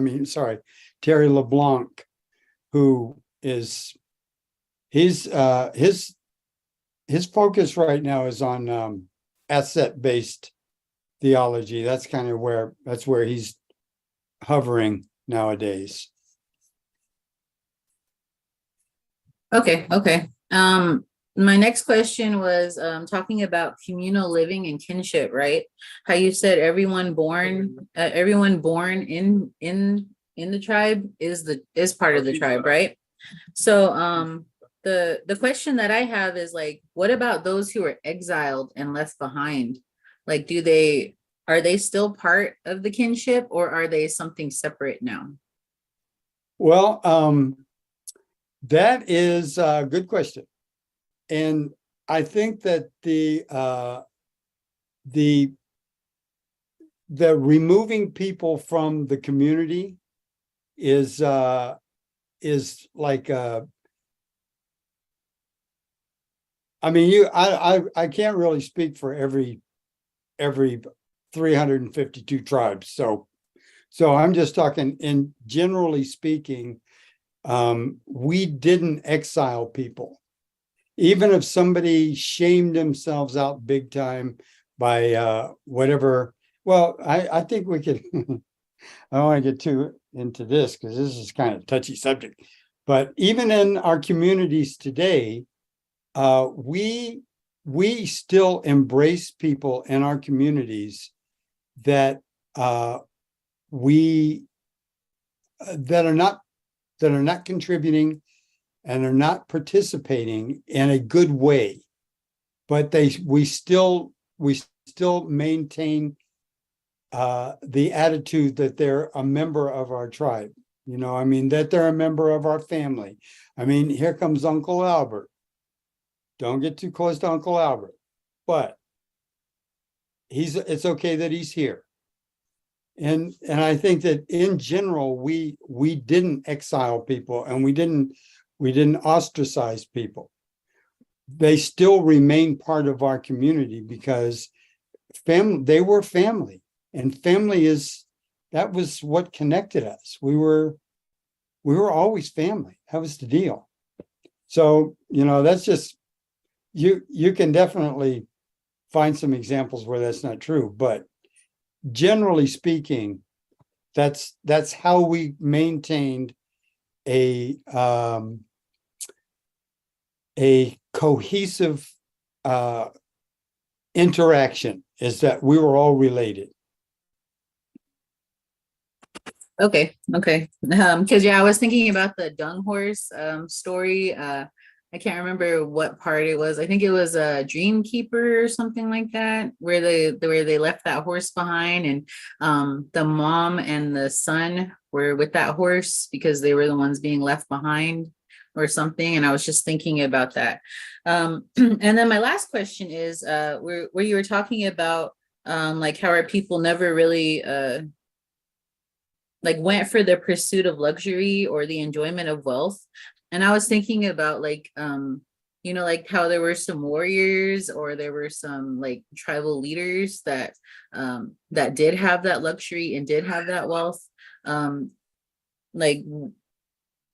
who is his focus right now is on asset-based theology. That's where he's hovering nowadays. Okay. My next question was talking about communal living and kinship, right? How you said everyone born in the tribe is part of the tribe, right? So the question that I have is like, what about those who are exiled and left behind? Like, are they still part of the kinship, or are they something separate now? Well, that is a good question. And I think that the removing people from the community is like I can't really speak for every 352 tribes. So I'm just talking in generally speaking, we didn't exile people. Even if somebody shamed themselves out big time by whatever, well, I think we could, I don't want to get too into this because this is kind of a touchy subject, but even in our communities today, we still embrace people in our communities that that are not contributing and are not participating in a good way, but we still maintain the attitude that they're a member of our tribe. You know, I mean, that they're a member of our family. I mean, here comes Uncle Albert. Don't get too close to Uncle Albert, but it's okay that he's here. And I think that in general, we didn't exile people, and we didn't ostracize people. They still remain part of our community because they were family, and family that was what connected us. We were always family. That was the deal. So, you know, that's just, you can definitely find some examples where that's not true, but generally speaking, that's how we maintained a cohesive interaction, is that we were all related. Okay. Because I was thinking about the dung horse story. I can't remember what part it was. I think it was a Dream Keeper or something like that, where they left that horse behind, and the mom and the son were with that horse because they were the ones being left behind or something. And I was just thinking about that. And then my last question is, where you were talking about like how our people never really like went for the pursuit of luxury or the enjoyment of wealth. And I was thinking about like, you know, like how there were some warriors or there were some like tribal leaders that that did have that luxury and did have that wealth. Like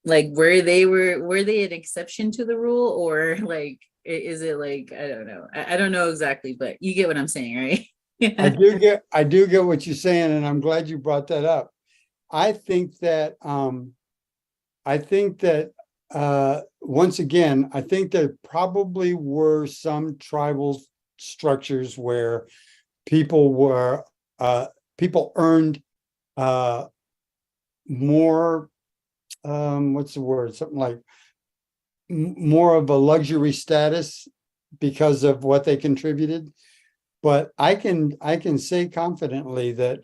were they an exception to the rule, or like, is it like, I don't know. I don't know exactly, but you get what I'm saying, right? I do get what you're saying, and I'm glad you brought that up. I think that once again, I think there probably were some tribal structures where people earned more, what's the word? Something like more of a luxury status because of what they contributed. But I can say confidently that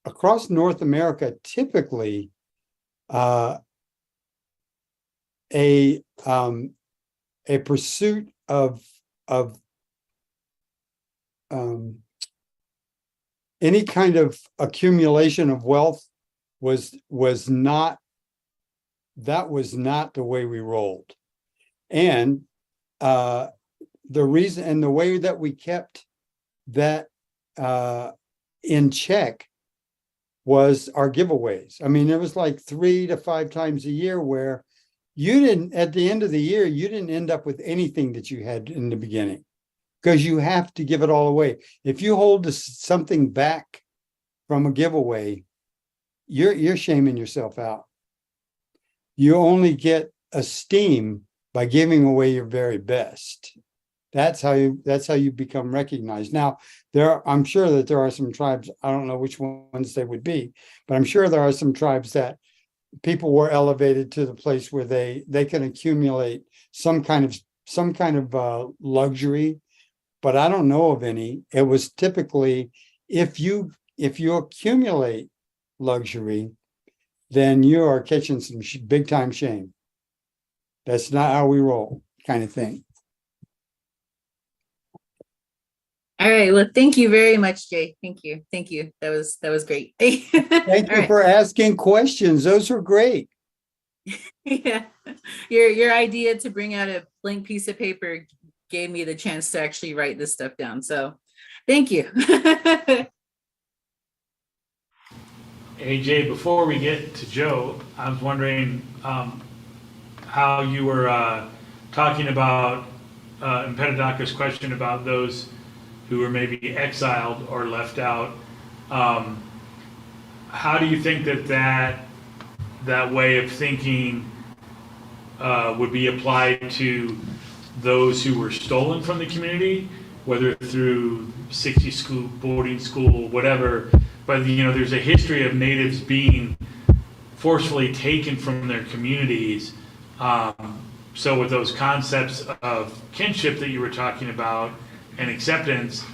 across North America, typically, a pursuit of any kind of accumulation of wealth was not the way we rolled. And the reason and the way that we kept that in check was our giveaways. I mean, it was like 3 to 5 times a year where at the end of the year, you didn't end up with anything that you had in the beginning, because you have to give it all away. If you hold something back from a giveaway, you're shaming yourself out. You only get esteem by giving away your very best. That's how you become recognized. Now, I'm sure that there are some tribes, I don't know which ones they would be, but I'm sure there are some tribes that people were elevated to the place where they can accumulate some kind of luxury, but I don't know of any. It was typically, if you accumulate luxury, then you are catching some big time shame. That's not how we roll, kind of thing. All right. Well, thank you very much, Jay. Thank you. That was great. Thank you for asking questions. Those were great. Yeah. Your idea to bring out a blank piece of paper gave me the chance to actually write this stuff down. So thank you. AJ, before we get to Joe, I was wondering how you were talking about Empedoc's question about those who were maybe exiled or left out. How do you think that way of thinking would be applied to those who were stolen from the community, whether through 60 school, boarding school, whatever? But there's a history of natives being forcefully taken from their communities. So with those concepts of kinship that you were talking about and acceptance,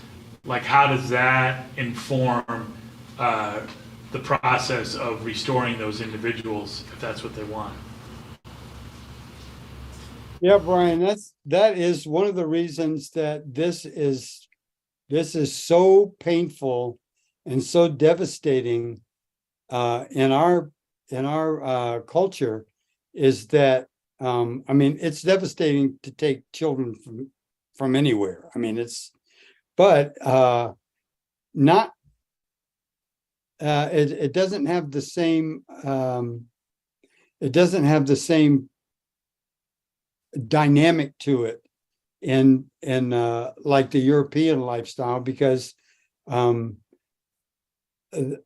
like how does that inform the process of restoring those individuals if that's what they want? Yeah, Brian, that is one of the reasons that this is so painful and so devastating in our culture, is that I mean, it's devastating to take children from anywhere. I mean, but not it doesn't have the same dynamic to it in like the European lifestyle, because in the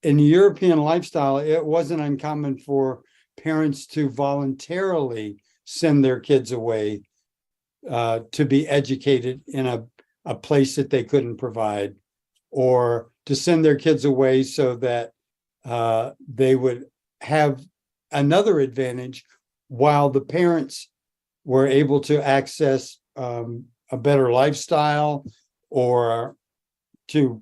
European lifestyle, it wasn't uncommon for parents to voluntarily send their kids away to be educated in a place that they couldn't provide, or to send their kids away so that they would have another advantage while the parents were able to access a better lifestyle, or to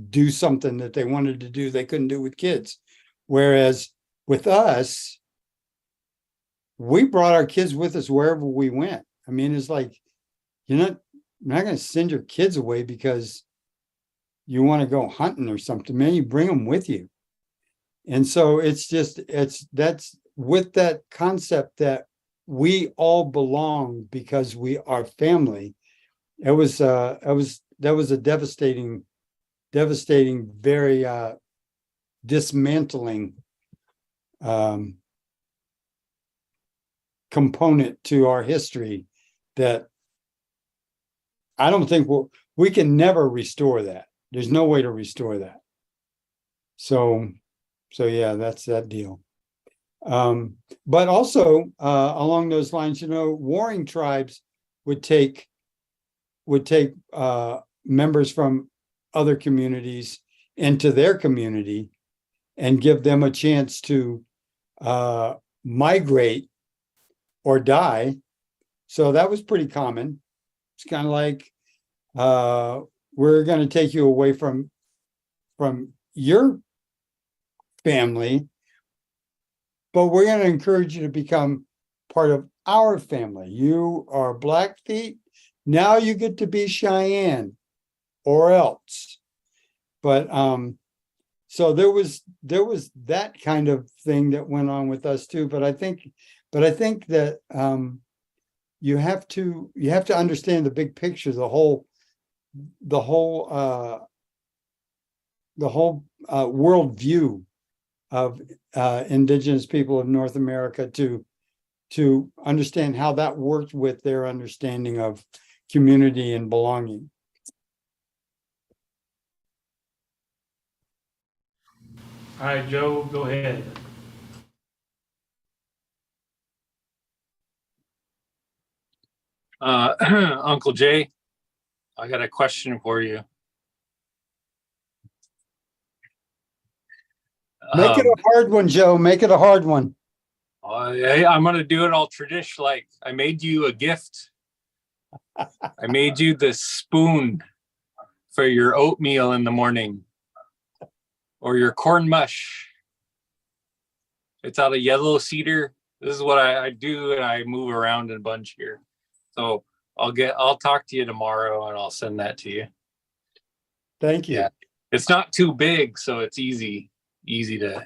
do something that they wanted to do they couldn't do with kids. Whereas with us, we brought our kids with us wherever we went. I mean, it's like, you're not going to send your kids away because you want to go hunting or something, man. You bring them with you. And so that's with that concept that we all belong because we are family. That was a devastating, very dismantling component to our history that I don't think we can never restore that. There's no way to restore that. So yeah, that's that deal. But also along those lines, warring tribes would take members from other communities into their community and give them a chance to migrate or die. So that was pretty common. It's kind of like, we're going to take you away from your family, but we're going to encourage you to become part of our family. You are Blackfeet. Now you get to be Cheyenne or else. But so there was that kind of thing that went on with us too. But I think that you have to understand the big picture, the whole world view of indigenous people of North America to understand how that worked with their understanding of community and belonging. All right, Joe, go ahead. Uncle Jay, I got a question for you. Make it a hard one, Joe. Make it a hard one. I'm going to do it all traditional. Like, I made you a gift. I made you the spoon for your oatmeal in the morning, or your corn mush. It's out of yellow cedar. This is what I do, and I move around in a bunch here. So I'll talk to you tomorrow, and I'll send that to you. Thank you. Yeah. It's not too big, so it's easy to,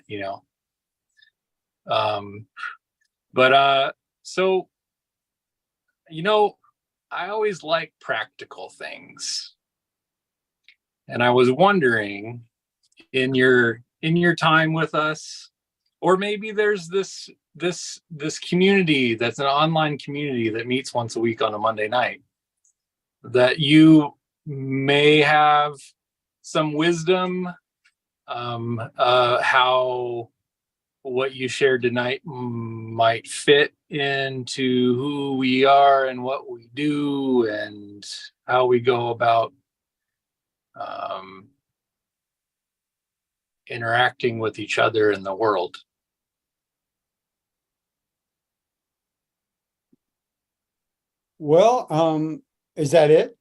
so, I always like practical things. And I was wondering, in your time with us, or maybe there's this community that's an online community that meets once a week on a Monday night, that you may have some wisdom, how what you shared tonight might fit into who we are and what we do and how we go about interacting with each other in the world. Well, is that it?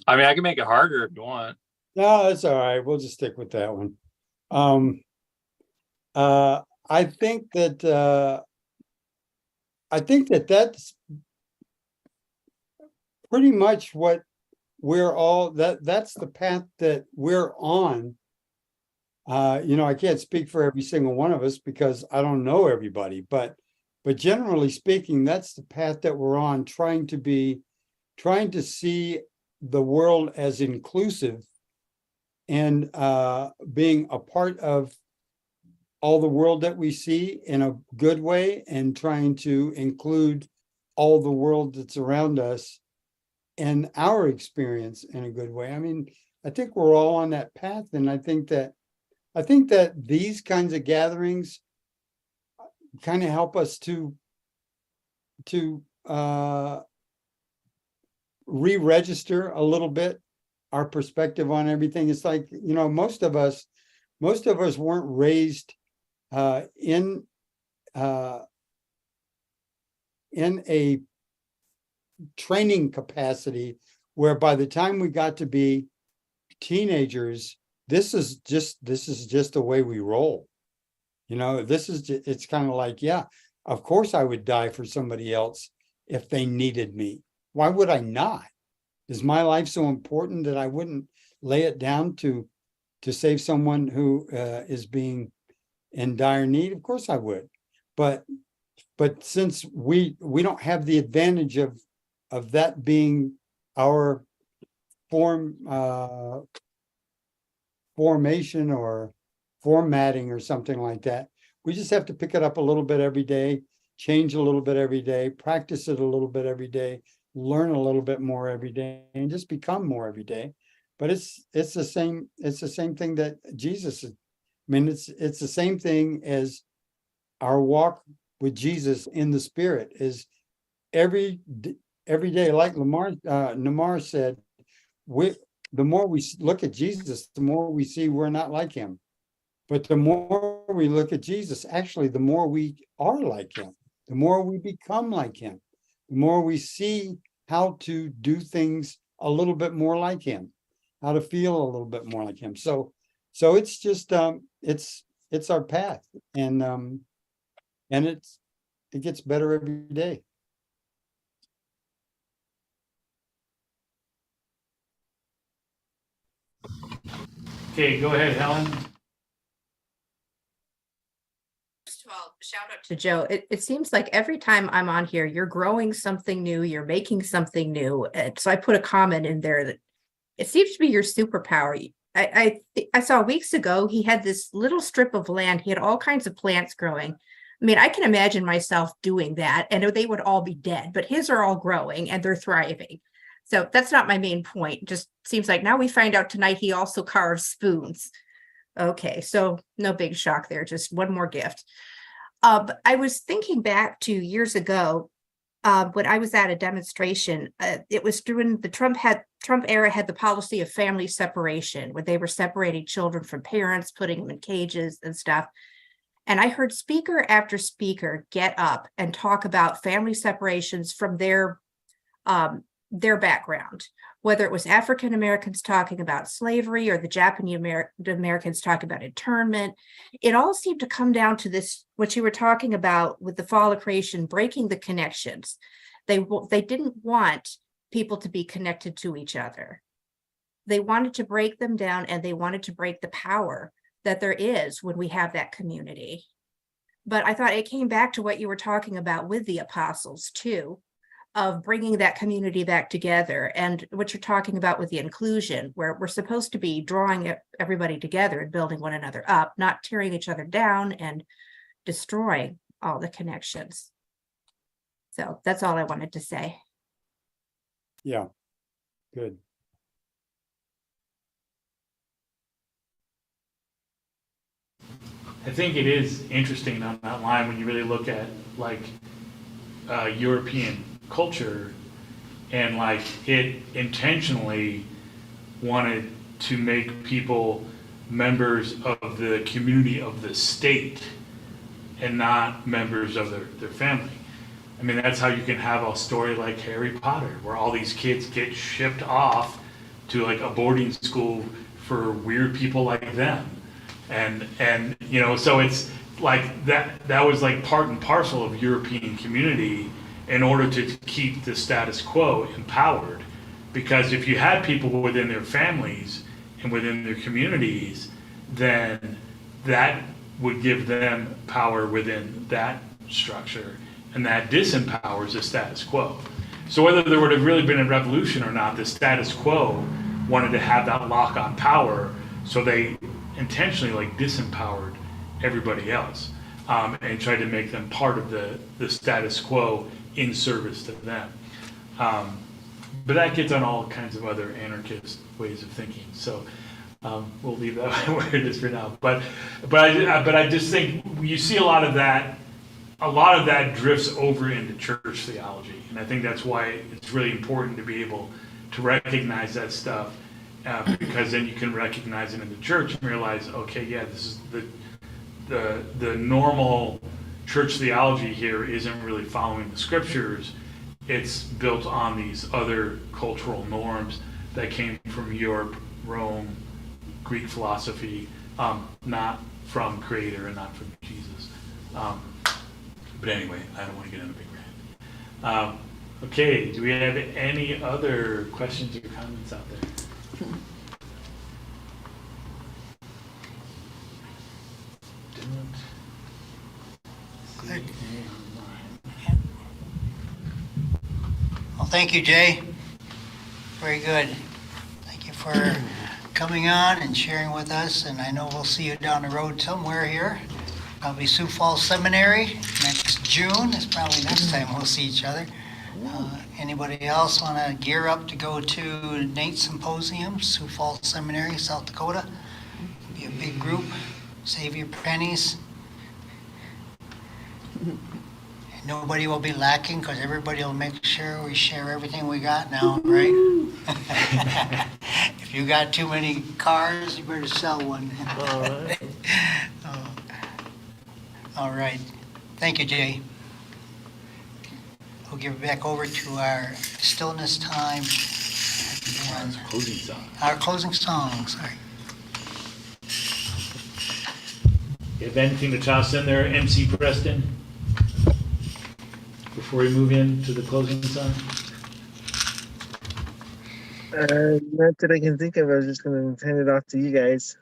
I mean, I can make it harder if you want. No, that's all right. We'll just stick with that one. I think that that's pretty much what we're all, that's the path that we're on. I can't speak for every single one of us because I don't know everybody, but generally speaking, that's the path that we're on, trying to see the world as inclusive and being a part of all the world that we see in a good way, and trying to include all the world that's around us in our experience in a good way. I mean, I think we're all on that path, and I think that these kinds of gatherings kind of help us to re-register a little bit our perspective on everything. It's like, most of us weren't raised in a training capacity where by the time we got to be teenagers, this is just the way we roll. It's kind of like, yeah, of course I would die for somebody else if they needed me. Why would I not? Is my life so important that I wouldn't lay it down to save someone who is being in dire need? Of course I would. But since we don't have the advantage of that being our formation or formatting or something like that, we just have to pick it up a little bit every day, change a little bit every day, practice it a little bit every day, learn a little bit more every day, and just become more every day. But it's the same thing that Jesus is. I mean, it's the same thing as our walk with Jesus in the Spirit is every day. Like Namar said, the more we look at Jesus, the more we see we're not like him. But the more we look at Jesus, actually, the more we are like him, the more we become like him, the more we see how to do things a little bit more like him, how to feel a little bit more like him. So it's just it's our path, and it gets better every day. Okay, go ahead, Helen. First of all, shout out to Joe. It seems like every time I'm on here, you're growing something new, you're making something new. And so I put a comment in there that it seems to be your superpower. I saw weeks ago, he had this little strip of land. He had all kinds of plants growing. I mean, I can imagine myself doing that and they would all be dead, but his are all growing and they're thriving. So that's not my main point. Just seems like now we find out tonight he also carves spoons. Okay, so no big shock there, just one more gift. But I was thinking back to years ago when I was at a demonstration. It was during the Trump era had the policy of family separation, where they were separating children from parents, putting them in cages and stuff. And I heard speaker after speaker get up and talk about family separations from their background, whether it was African Americans talking about slavery or the Japanese Americans talking about internment. It all seemed to come down to this, what you were talking about with the fall of creation, breaking the connections. They didn't want people to be connected to each other. They wanted to break them down, and they wanted to break the power that there is when we have that community. But I thought it came back to what you were talking about with the apostles too, of bringing that community back together, and what you're talking about with the inclusion, where we're supposed to be drawing everybody together and building one another up, not tearing each other down and destroying all the connections. So that's all I wanted to say. Yeah, good. I think it is interesting on that line when you really look at like European culture, and like it intentionally wanted to make people members of the community of the state and not members of their family. I mean, that's how you can have a story like Harry Potter, where all these kids get shipped off to like a boarding school for weird people like them. And you know, so it's like that was like part and parcel of European community in order to keep the status quo empowered. Because if you had people within their families and within their communities, then that would give them power within that structure, and that disempowers the status quo. So whether there would have really been a revolution or not, the status quo wanted to have that lock on power, so they intentionally like disempowered everybody else, and tried to make them part of the status quo in service to them. But that gets on all kinds of other anarchist ways of thinking. So we'll leave that where it is for now. But I just think you see a lot of that drifts over into church theology, and I think that's why it's really important to be able to recognize that stuff, because then you can recognize it in the church and realize, okay, yeah, this is the normal church theology here isn't really following the scriptures. It's built on these other cultural norms that came from Europe, Rome, Greek philosophy, not from Creator and not from Jesus. But anyway, I don't want to get in a big rant. Okay, do we have any other questions or comments out there? Good. Well, thank you, Jay. Very good. Thank you for coming on and sharing with us, and I know we'll see you down the road somewhere here. Probably Sioux Falls Seminary next June. That's probably next time we'll see each other. Anybody else want to gear up to go to Nate's Symposium, Sioux Falls Seminary, South Dakota? Be a big group. Save your pennies. Nobody will be lacking because everybody will make sure we share everything we got now, right? If you got too many cars, you better sell one. All right. All right. Thank you, Jay. We'll give it back over to our stillness time. Closing song. Our closing song, sorry. You have anything to toss in there, MC Preston? Before we move into the closing song? Not that I can think of. I was just going to hand it off to you guys.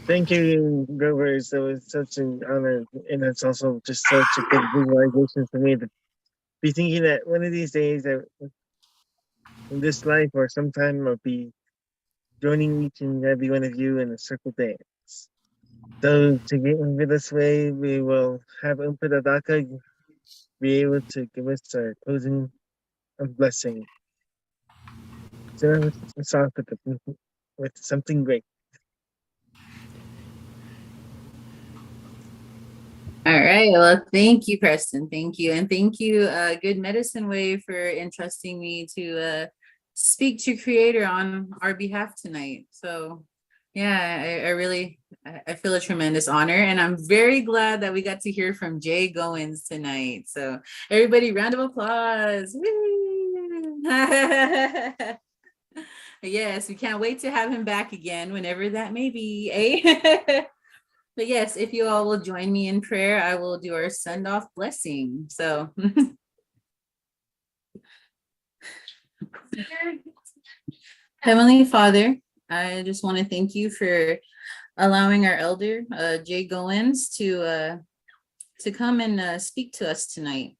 Thank you, Grovers. It was such an honor, and it's also just such a good visualization for me to be thinking that one of these days, that in this life or sometime, I'll be joining each and every one of you in a circle dance. So to get into this way, we will have Umpadadaka be able to give us our closing blessing. So let's off with something great. All right. Well, thank you, Preston. Thank you. And thank you, Good Medicine Way, for entrusting me to speak to Creator on our behalf tonight. So yeah, I feel a tremendous honor, and I'm very glad that we got to hear from Jay Goins tonight. So everybody, round of applause. Woo! Yes, we can't wait to have him back again whenever that may be. Eh? But yes, if you all will join me in prayer, I will do our send-off blessing. So Heavenly Father, I just want to thank you for allowing our elder, Jay Goins, to come and speak to us tonight.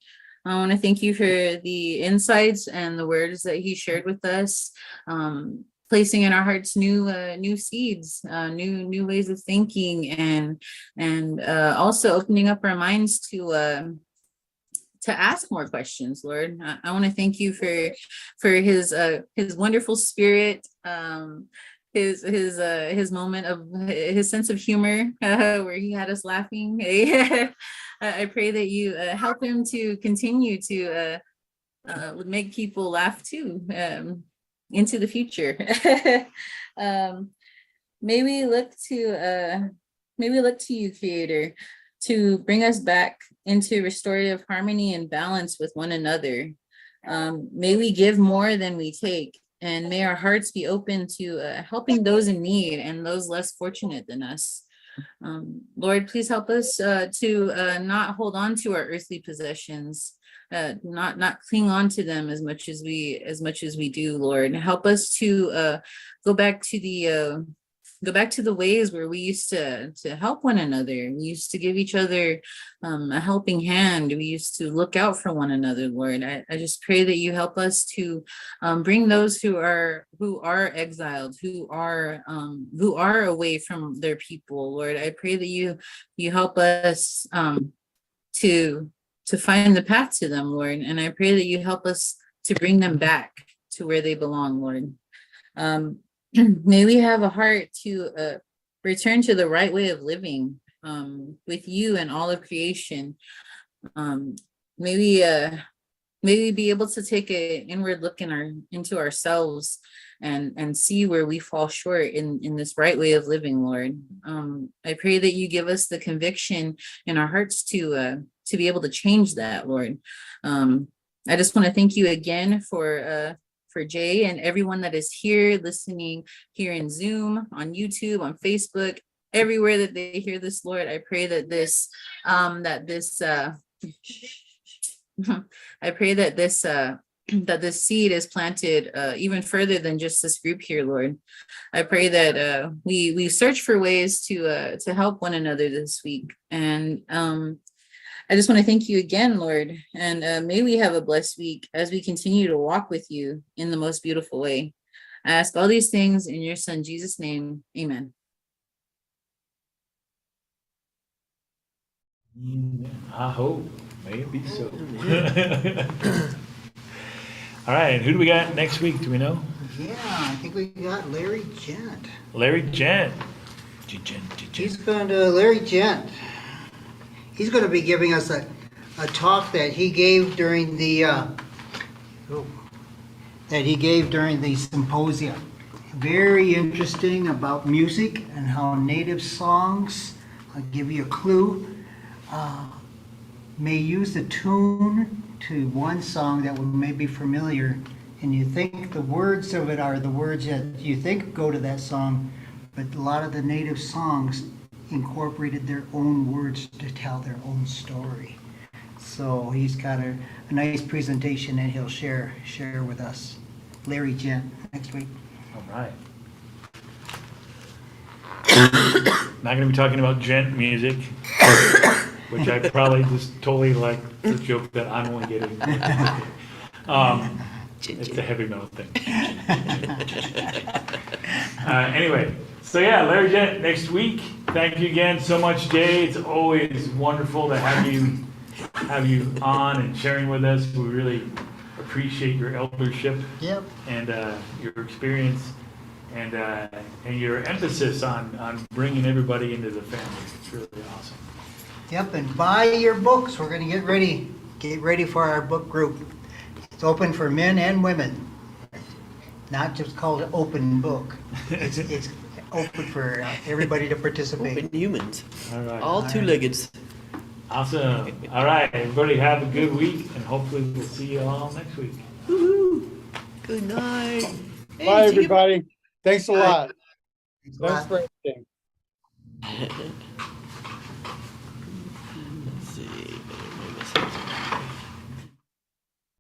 I want to thank you for the insights and the words that he shared with us, placing in our hearts new seeds, new ways of thinking, and also opening up our minds to ask more questions, Lord. I want to thank you for his wonderful spirit, his moment of his sense of humor, where he had us laughing. I pray that you help him to continue to make people laugh too, into the future. May we look to you, Creator, to bring us back into restorative harmony and balance with one another. May we give more than we take, and may our hearts be open to helping those in need and those less fortunate than us. Lord, please help us to not hold on to our earthly possessions, not cling on to them as much as we do, Lord. Help us to go back to the ways where we used to help one another. We used to give each other a helping hand. We used to look out for one another, Lord. I just pray that you help us to bring those who are exiled, who are away from their people, Lord. I pray that you help us to find the path to them, Lord. And I pray that you help us to bring them back to where they belong, Lord. May we have a heart to return to the right way of living with you and all of creation. May we be able to take an inward look into ourselves and see where we fall short in this right way of living, Lord. I pray that you give us the conviction in our hearts to be able to change that, Lord. I just want to thank you again for Jay and everyone that is here listening here in Zoom, on YouTube, on Facebook, everywhere that they hear this, Lord. I pray that this that this seed is planted even further than just this group here, Lord. I pray that we search for ways to help one another this week. And I just want to thank you again, Lord, and may we have a blessed week as we continue to walk with you in the most beautiful way. I ask all these things in your Son, Jesus' name. Amen. I hope. May it be so. All right, who do we got next week? Do we know? Yeah, I think we got Larry Gent. Larry Gent. Larry Gent. He's going to be giving us a talk that he gave during the symposium. Very interesting about music and how native songs, I'll give you a clue, may use the tune to one song that may be familiar, and you think the words of it are the words that you think go to that song, but a lot of the native songs incorporated their own words to tell their own story. So he's got a nice presentation that he'll share with us. Larry Gent, next week. All right. Not gonna be talking about gent music, which I probably just totally like the joke that I'm only getting. It's a heavy metal thing. Anyway, so yeah, Larry Gent next week. Thank you again so much, Jay. It's always wonderful to have you on and sharing with us. We really appreciate your eldership. Yep. And your experience and your emphasis on bringing everybody into the family. It's really awesome. Yep, and buy your books. We're gonna get ready for our book group. It's open for men and women. Not just called an open book. It's open for everybody to participate. Open humans. All right. All two-legged. Awesome. All right, everybody have a good week, and hopefully we'll see you all next week. Woohoo. Good night. Hey, Bye, see you- everybody. Thanks a lot. Thanks a Thanks lot. for everything.